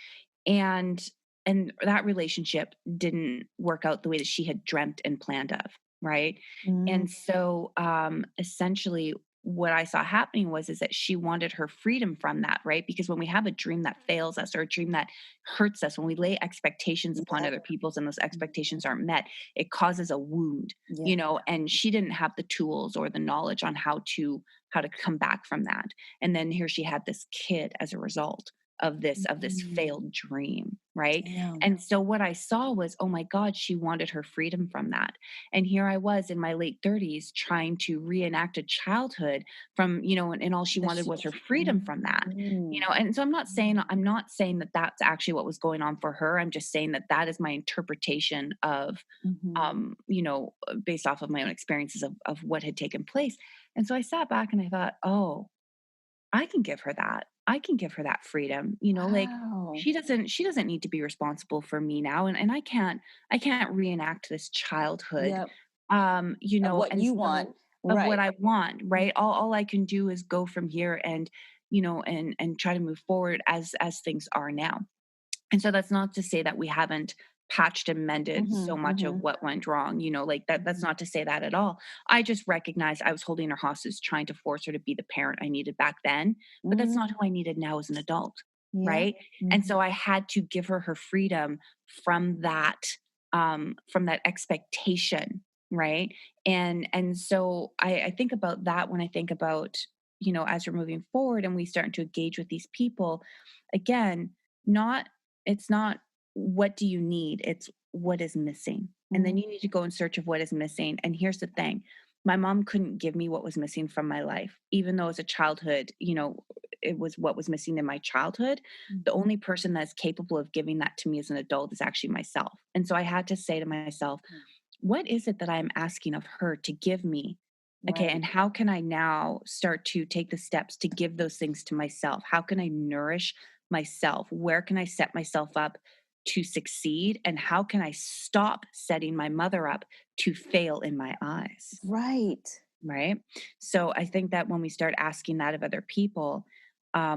and and that relationship didn't work out the way that she had dreamt and planned of, right? Mm. And so essentially what I saw happening is that she wanted her freedom from that, right? Because when we have a dream that fails us, or a dream that hurts us, when we lay expectations upon Yeah. other people's and those expectations aren't met, it causes a wound, Yeah. and she didn't have the tools or the knowledge on how to come back from that. And then here she had this kid as a result of this Mm. failed dream, right? Damn. And so what I saw was, oh my god, she wanted her freedom from that. And here I was in my late 30s trying to reenact a childhood from, and all she That wanted she was her mm. freedom from that. Mm. And so I'm not saying that that's actually what was going on for her. I'm just saying that that is my interpretation of Mhm. based off of my own experiences of what had taken place. And so I sat back and I thought, oh, I can give her that. I can give her that freedom. Like, Wow. she doesn't need to be responsible for me now, and I can't reenact this childhood. Yep. Of what And you want. so of what Right. I want, Mm. right? All I can do is go from here, and try to move forward as things are now. And so that's not to say that we haven't patched and mended so Mhm. much of Mhm. what went wrong, like that's Mhm. not to say that at all. I just recognized I was holding her hostage, trying to force her to be the parent I needed back then, but that's Mm. not who I needed now as an adult, Yeah. right? And Mhm. so I had to give her freedom from that expectation, right? And so I think about that when I think about, as we're moving forward and we start to engage with these people again, not it's not what do you need, it's what is missing. And then Mm. you need to go in search of what is missing. And here's the thing. My mom couldn't give me what was missing from my life, even though as a childhood, it was what was missing in my childhood. The Mhm. only person that's capable of giving that to me as an adult is actually myself. And so I had to say to myself, Mm. what is it that I'm asking of her to give me? Okay, Right. and how can I now start to take the steps to give those things to myself? How can I nourish myself? Where can I set myself up to succeed? And how can I stop setting my mother up to fail in my eyes? Right. Right. So I think that when we start asking that of other people,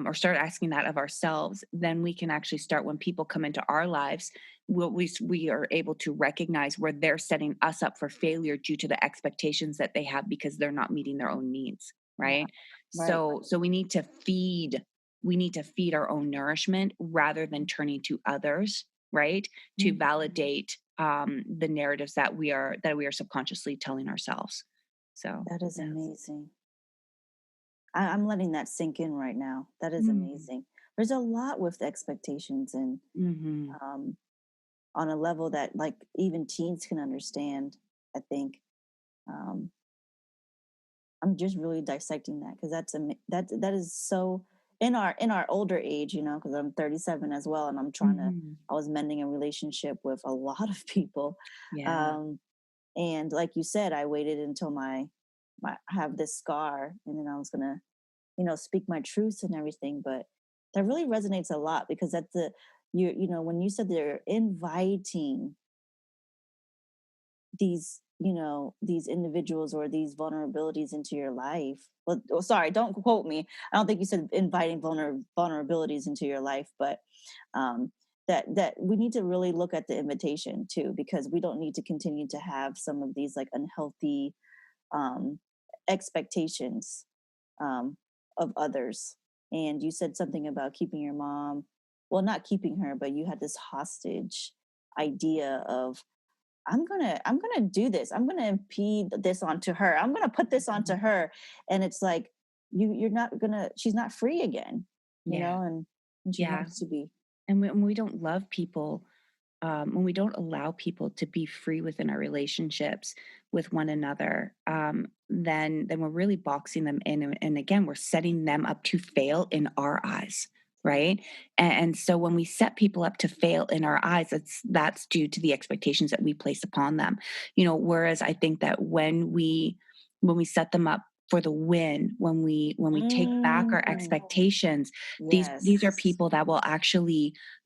or start asking that of ourselves, then we can actually start when people come into our lives. We are able to recognize where they're setting us up for failure due to the expectations that they have because they're not meeting their own needs, Wow. right? Right. So we need to feed our own nourishment rather than turning to others, right, to validate the narratives that we are subconsciously telling ourselves. So That is yeah. amazing. I'm letting that sink in right now. That is Mm. amazing. There's a lot with the expectations and Mhm. um, on a level that like even teens can understand. I think um, I'm just really dissecting that because that is so in our older age, you know, because I'm 37 as well, and Mhm. I was mending a relationship with a lot of people, Yeah. um, and like you said, I waited until my I have this scar, and then I was gonna speak my truths and everything. But that really resonates a lot because that's the you know when you said they're inviting these individuals or these vulnerabilities into your life. Well, sorry, don't quote me. I don't think you said inviting vulnerabilities into your life, but um that we need to really look at the invitation too, because we don't need to continue to have some of these like unhealthy um expectations um, of others. And you said something about keeping your mom, well, not keeping her, but you had this hostage idea of I'm gonna do this. I'm gonna impede this onto her. I'm gonna put this onto her, and it's like you're not gonna. She's not free again, Yeah. and she Yeah. wants to be. And when we don't love people, when we don't allow people to be free within our relationships with one another, then we're really boxing them in, and again, we're setting them up to fail in our eyes, right? And so when we set people up to fail in our eyes, that's due to the expectations that we place upon them. Whereas I think that when we set them up for the win, when we take back our Mm, expectations, these are yes. people that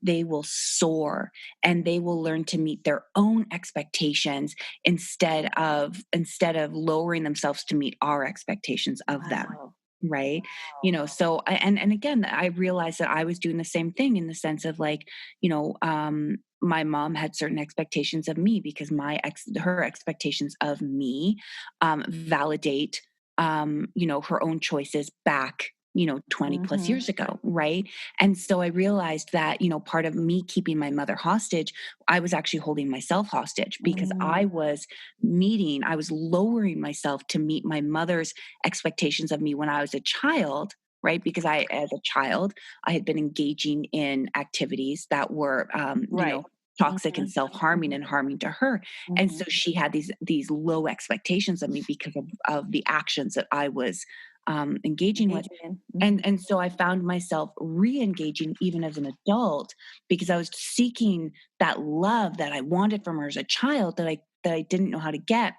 they will soar, and they will learn to meet their own expectations instead of lowering themselves to meet our expectations of them, Wow. right? Wow. So, and again, I realized that I was doing the same thing in the sense of, like, my mom had certain expectations of me because her expectations of me validate her own choices back 20 plus Mm-hmm. years ago, right? And so I realized that, part of me keeping my mother hostage, I was actually holding myself hostage because Mm, I was lowering myself to meet my mother's expectations of me when I was a child, right? Because as a child, I had been engaging in activities that were, right. toxic Mm-hmm. and self-harming and harming to her. And Mm-hmm. so she had these low expectations of me because of the actions that I was engaging with. Engaging in. And so I found myself re-engaging even as an adult because I was seeking that love that I wanted from her as a child that I didn't know how to get.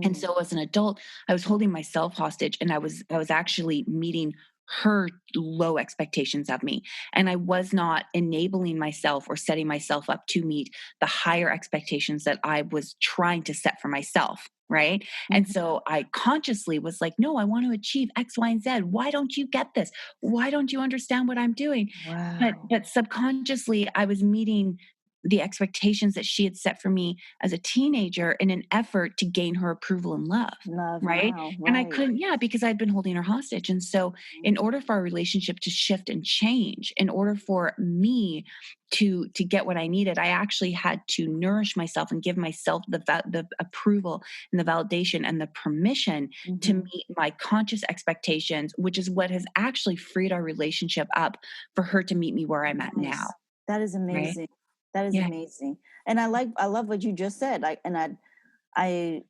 And Mm-hmm. so as an adult, I was holding myself hostage, and I was actually meeting her low expectations of me. And I was not enabling myself or setting myself up to meet the higher expectations that I was trying to set for myself. Right. And Mm-hmm. so I consciously was like, no, I want to achieve X, Y, and Z. Why don't you get this? Why don't you understand what I'm doing? But Wow. but subconsciously I was meeting the expectations that she had set for me as a teenager in an effort to gain her approval and love, Love. right? Wow. And I Right. couldn't, yeah, because I'd been holding her hostage. And so, in order for our relationship to shift and change, in order for me to get what I needed, I actually had to nourish myself and give myself the approval and the validation and the permission to Mm-hmm. meet my conscious expectations, which is what has actually freed our relationship up for her to meet me where I'm at now, Nice. That is right? amazing. That is Yeah. amazing. And I love what you just said. I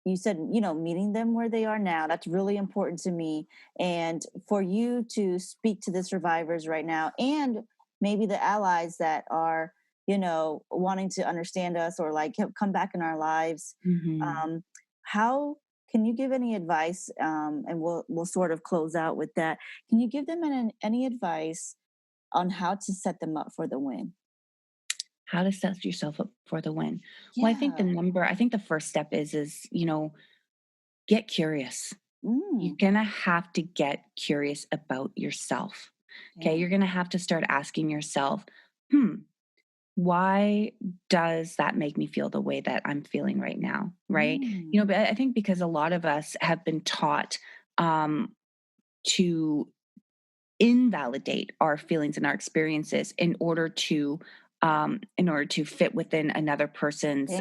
you said, meeting them where they are now. That's really important to me. And for you to speak to the survivors right now and maybe the allies that are, wanting to understand us or like come back in our lives. Mhm. Um, how can you give any advice? And we'll sort of close out with that. Can you give them any advice on how to set them up for the win? How to set yourself up for the win. Well, Yeah. I think the first step is, get curious. You're Mm, gonna have to get curious about yourself. Okay. You're going to have to start asking yourself, why does that make me feel the way that I'm feeling right now? Right. But I think because a lot of us have been taught to invalidate our feelings and our experiences in order to fit within another person's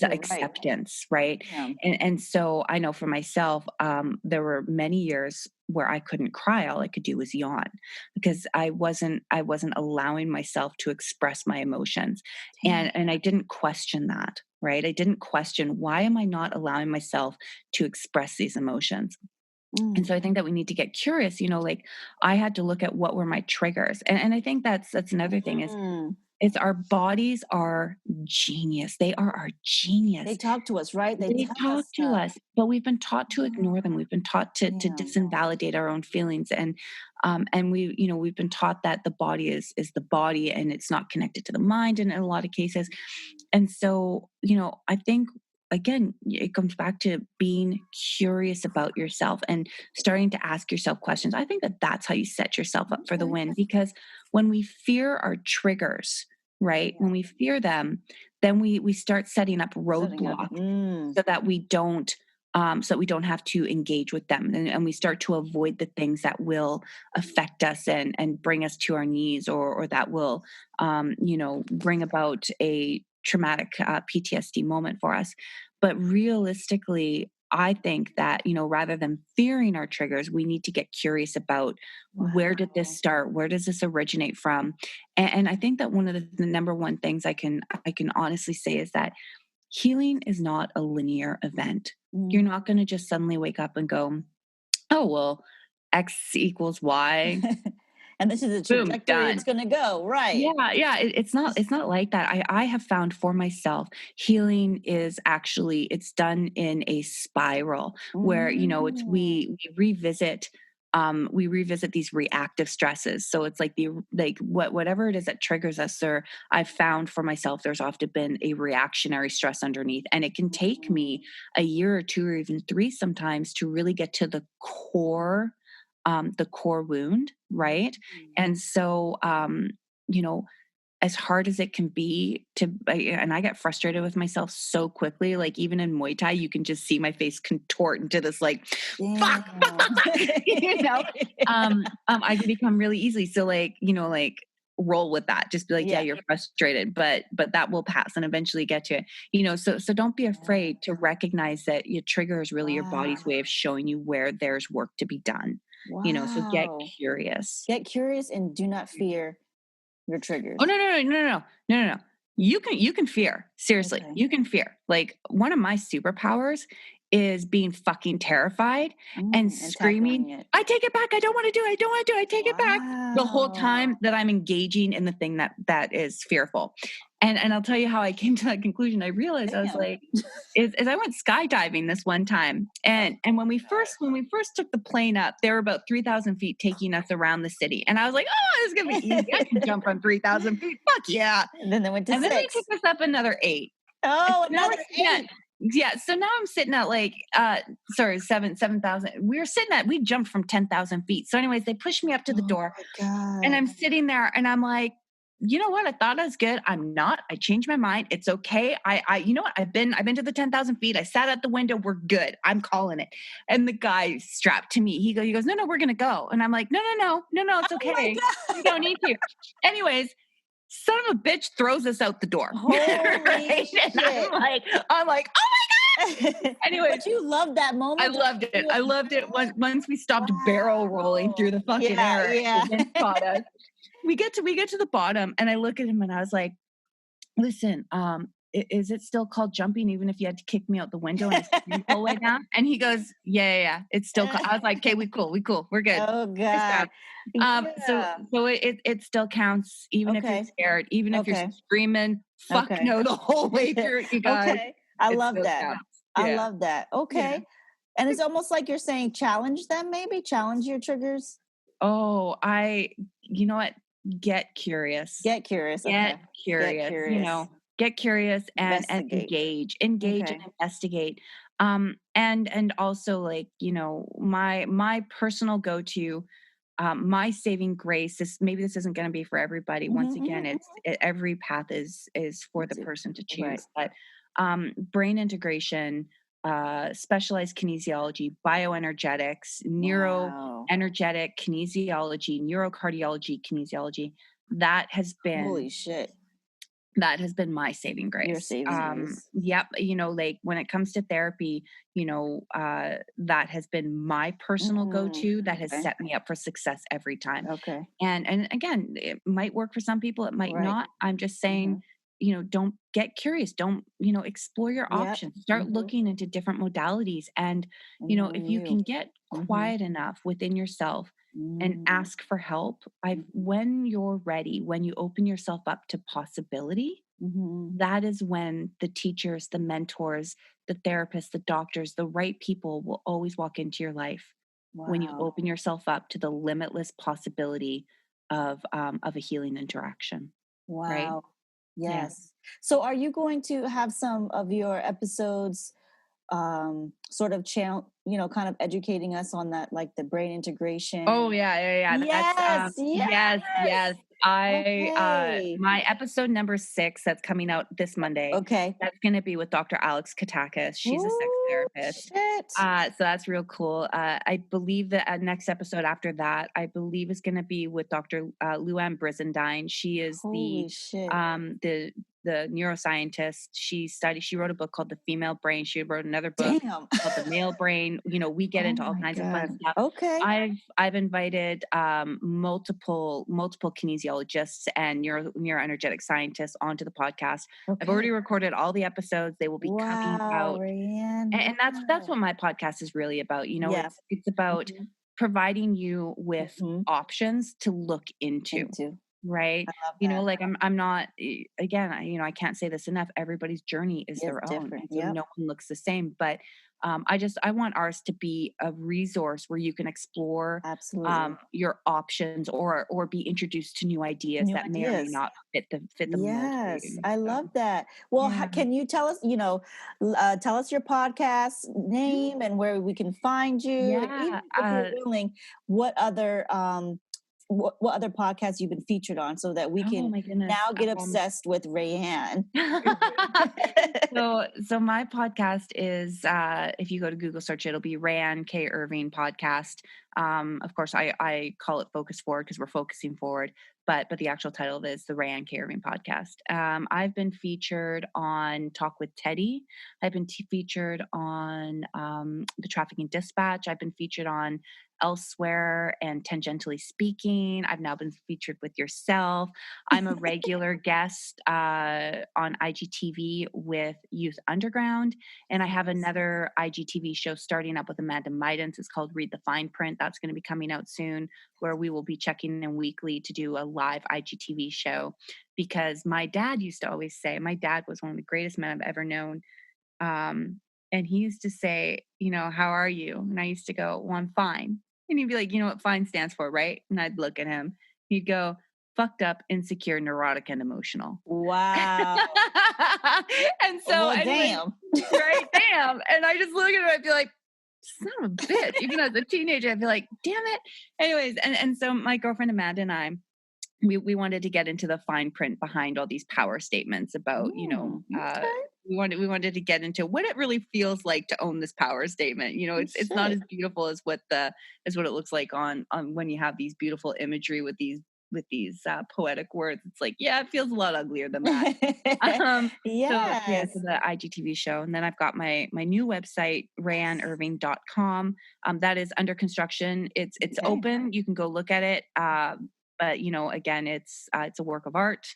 acceptance, right? And so I know for myself, there were many years where I couldn't cry. All I could do was yawn because I wasn't allowing myself to express my emotions. And I didn't question that, right? I didn't question, why am I not allowing myself to express these emotions? And so I think that we need to get curious, like I had to look at what were my triggers. And I think that's another thing is our bodies are genius. They are our genius. They talk to us, right? They talk to us, but we've been taught to ignore them. We've been taught to disinvalidate our own feelings. And we've been taught that the body is the body and it's not connected to the mind in a lot of cases. And so, I think again, it comes back to being curious about yourself and starting to ask yourself questions. I think that that's how you set yourself up for the win, because when we fear our triggers, right? When we fear them, then we start setting up roadblocks so that we don't have to engage with them, and we start to avoid the things that will affect us and bring us to our knees, or that will bring about a traumatic PTSD moment for us. But realistically, I think that, rather than fearing our triggers, we need to get curious about where did this start? Where does this originate from? And I think that one of the number one things I can honestly say is that healing is not a linear event. You're not going to just suddenly wake up and go, oh, well, X equals Y. And this is the trajectory it's going to go, right? Yeah. It's not like that. I have found for myself, healing is actually, it's done in a spiral where, it's, we revisit these reactive stresses. So it's like whatever it is that triggers us, or I've found for myself, there's often been a reactionary stress underneath, and it can take me a year or two or even 3 sometimes to really get to the core wound, right? And so, as hard as it can be and I get frustrated with myself so quickly, like even in Muay Thai, you can just see my face contort into this like, fuck, I can become really easy. So roll with that. Just be like, yeah, you're frustrated, but that will pass and eventually get to it. So don't be afraid to recognize that your trigger is really your body's way of showing you where there's work to be done. So get curious. Get curious and do not fear your triggers. Oh, no. You can fear. Seriously, you can fear. Like, one of my superpowers is being fucking terrified and screaming, I take it back. I don't want to do it. I take it back, the whole time that I'm engaging in the thing that is fearful. And I'll tell you how I came to that conclusion. I realized I was like, is I went skydiving this one time. And when we first took the plane up, there were about 3,000 feet taking us around the city. And I was like, oh, this is going to be easy. I can jump from 3,000 feet. Fuck yeah. And then they went to 6. And then they took us up another 8. Oh, another 8. Yeah. So now I'm sitting at 7,000. We jumped from 10,000 feet. So anyways, they pushed me up to the door and I'm sitting there and I'm like, you know what? I thought I was good. I'm not. I changed my mind. It's okay. You know what? I've been to the 10,000 feet. I sat at the window. We're good. I'm calling it. And the guy strapped to me. He goes, no, we're going to go. And I'm like, no, it's okay. You don't need to. Anyways, son of a bitch throws us out the door. Holy right? Shit. And I'm like, oh my God. Anyway. But you loved that moment. I loved it. Once we stopped barrel rolling through the fucking air. Yeah. And caught us. We get to the bottom and I look at him and I was like, listen, is it still called jumping even if you had to kick me out the window and the whole way down? And he goes, yeah. It's still I was like, okay, we cool. We're good. Oh God. So it still counts even if you're scared, even if you're screaming, fuck no the whole way through, you guys. Okay. I love that. I love that. Okay. Yeah. And it's almost like you're saying challenge them, maybe challenge your triggers. Oh, you know what? Get curious. Get curious. Get curious. Get curious and engage and investigate. And also my personal go-to my saving grace is, maybe this isn't going to be for everybody. Once again, every path is for the person to choose. Right. But brain integration, specialized kinesiology, bioenergetics, neuroenergetic kinesiology, neurocardiology kinesiology, that has been, holy shit, that has been my saving grace. Your saving grace. Yep. You know, like when it comes to therapy, you know, that has been my personal go-to, that has set me up for success every time. Okay. And again, it might work for some people, it might not. I'm just saying, you know, don't get curious. Don't, you know, explore your options. Start looking into different modalities. And, you know, if you can get quiet enough within yourself and ask for help, when you're ready, when you open yourself up to possibility, that is when the teachers, the mentors, the therapists, the doctors, the right people will always walk into your life. When you open yourself up to the limitless possibility of a healing interaction. Wow. Right? Yes. Yeah. So are you going to have some of your episodes sort of channel, you know, kind of educating us on that, like the brain integration? Oh yeah. Yes, yes. My episode number 6 that's coming out this Monday. Okay. That's going to be with Dr. Alex Katakis. She's a sex therapist. Shit. So that's real cool. I believe the next episode after that, I believe, is going to be with Dr. Luann Brizendine. She is the neuroscientist. She wrote a book called The Female Brain. She wrote another book called The Male Brain. You know, we get into all kinds of fun stuff. Okay. I've invited multiple kinesiologists and neuroenergetic scientists onto the podcast. I've already recorded all the episodes. They will be coming out. Rayanne, and that's what my podcast is really about. You know, it's about providing you with options to look into. Right. You know, like I'm not, again, you know, I can't say this enough. Everybody's journey is their own. And so no one looks the same, but I want ours to be a resource where you can explore your options or be introduced to new ideas that may or may not fit the mold. Yes, I love that. Well, can you tell us, you know, tell us your podcast name and where we can find you? And even if you're willing, what other what other podcasts you've been featured on, so that we can now get obsessed with Rayanne. So my podcast is, if you go to Google search, it'll be Rayanne K. Irving podcast. Of course, I call it Focus Forward because we're focusing forward, but the actual title of it is the Rayanne K. Irving podcast. I've been featured on Talk with Teddy. I've been featured on the Trafficking Dispatch. I've been featured on Elsewhere and Tangentially Speaking. I've now been featured with yourself. I'm a regular guest on IGTV with Youth Underground, and I have another IGTV show starting up with Amanda Midens. It's called Read the Fine Print. That's going to be coming out soon, where we will be checking in weekly to do a live IGTV show. Because my dad used to always say, my dad was one of the greatest men I've ever known. And he used to say, you know, how are you? And I used to go, well, I'm fine. And he'd be like, you know what FINE stands for, right? And I'd look at him. He'd go, fucked up, insecure, neurotic, and emotional. Wow. And so, damn. Right? Damn. And I just look at him, I'd be like, son of a bitch. Even as a teenager, I'd be like, damn it. Anyways, and so my girlfriend Amanda and I, we wanted to get into the fine print behind all these power statements about, you know, we wanted to get into what it really feels like to own this power statement. You know, it's not as beautiful as what it looks like on when you have these beautiful imagery with these poetic words. It's like, yeah, it feels a lot uglier than that. So the IGTV show. And then I've got my new website, RayanneIrving.com. That is under construction. It's open. You can go look at it. But you know, again, it's a work of art.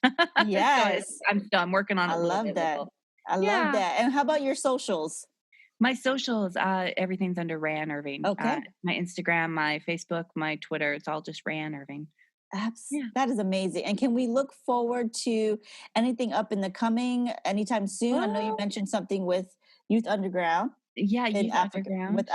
Yes. So I'm working on it. I love that. I love that. And how about your socials? My socials, everything's under Rayanne Irving. Okay. My Instagram, my Facebook, my Twitter, it's all just Rayanne Irving. That is amazing. And can we look forward to anything up in the coming anytime soon? I know you mentioned something with Youth Underground. Yeah, Youth Underground. With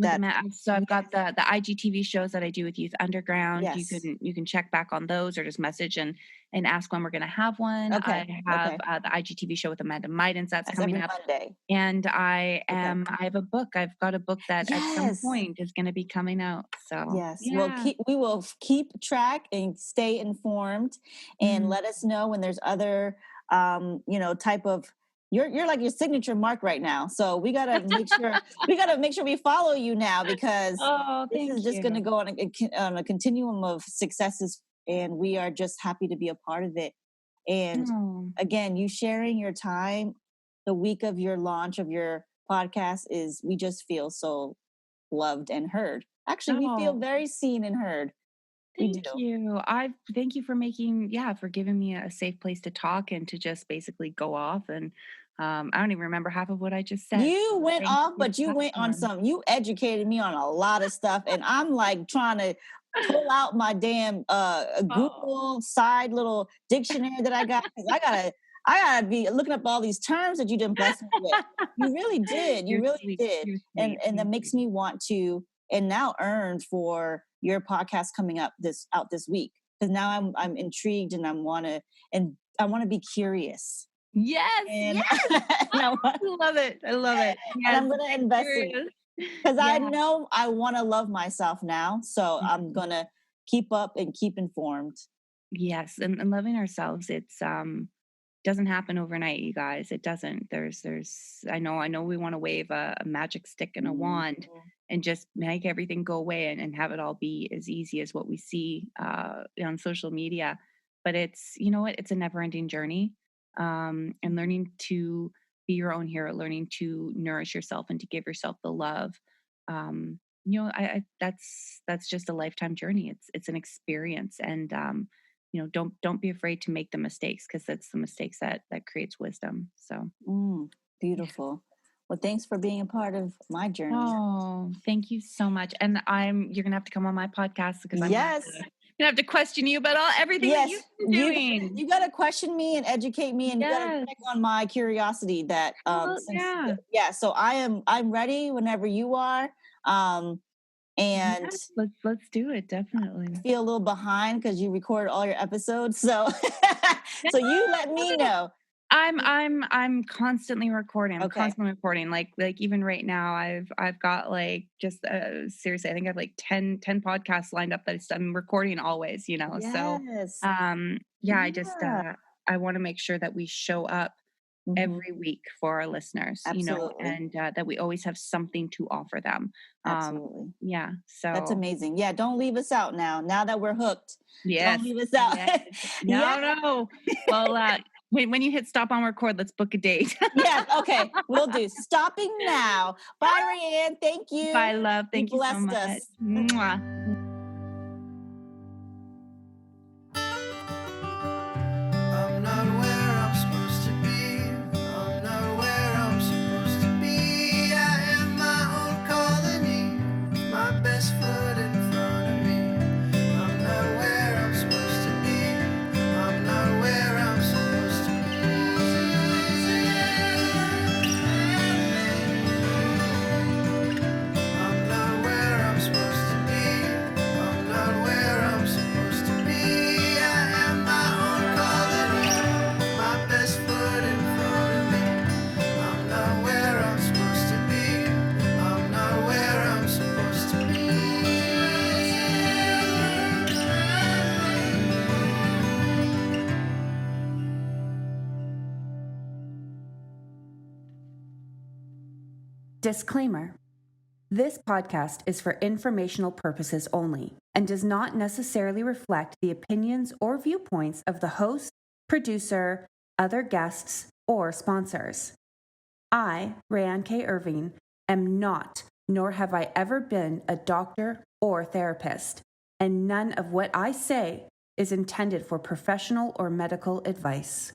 So I've got the IGTV shows that I do with Youth Underground. Yes. You can check back on those or just message and ask when we're going to have one. Okay. I have the IGTV show with Amanda Midens that's coming every up. Monday. And I have a book. I've got a book that at some Yes. point is going to be coming out. So Yes. yeah. Well, we will keep track and stay informed, and let us know when there's other, type of. You're like your signature mark right now. So we gotta make sure we follow you now, because this is just going to go on a continuum of successes, and we are just happy to be a part of it. And again, you sharing your time the week of your launch of your podcast we just feel so loved and heard. Actually, we feel very seen and heard. Thank you. Thank you for for giving me a safe place to talk and to just basically go off. And I don't even remember half of what I just said. You went off, but you went on you educated me on a lot of stuff. And I'm like trying to pull out my damn Google side little dictionary that I got. Cause I gotta be looking up all these terms that you didn't bless me with. You really did. You really did. And that makes me want to, and now earned for your podcast coming out this week, because now I'm intrigued, and I want to be curious. Yes, and, I love it. I love it. Yes, and I'm going to invest in it, because I know I want to love myself now. So I'm going to keep up and keep informed. Yes, and loving ourselves. It's doesn't happen overnight, you guys. It doesn't. There's I know we want to wave a magic stick and a wand and just make everything go away and have it all be as easy as what we see on social media. But it's, you know what, it's a never-ending journey. And learning to be your own hero, learning to nourish yourself and to give yourself the love. That's just a lifetime journey. It's an experience, and don't be afraid to make the mistakes, because that's the mistakes that creates wisdom. So beautiful. Well, thanks for being a part of my journey. Oh, thank you so much. And you're gonna have to come on my podcast, because I'm gonna have to question you about everything that you've been doing. You gotta question me and educate me, and you gotta check on my curiosity. That so I'm ready whenever you are. And let's do it. Definitely. I feel a little behind because you recorded all your episodes, so so you let me know. I'm constantly recording. I'm constantly recording. Like even right now, I've got like just seriously, I think I have like 10 podcasts lined up that I'm recording always. So I just I want to make sure that we show up every week for our listeners. Absolutely. And that we always have something to offer them. Absolutely. So that's amazing. Yeah, don't leave us out now. Now that we're hooked, don't leave us out. No. Well, when you hit stop on record, let's book a date. Yes, okay, we'll do. Stopping now. Bye, Rayanne. Thank you. Bye, love. Thank you so much. Us. Mwah. Disclaimer. This podcast is for informational purposes only and does not necessarily reflect the opinions or viewpoints of the host, producer, other guests, or sponsors. I, Rayanne K. Irving, am not, nor have I ever been, a doctor or therapist, and none of what I say is intended for professional or medical advice.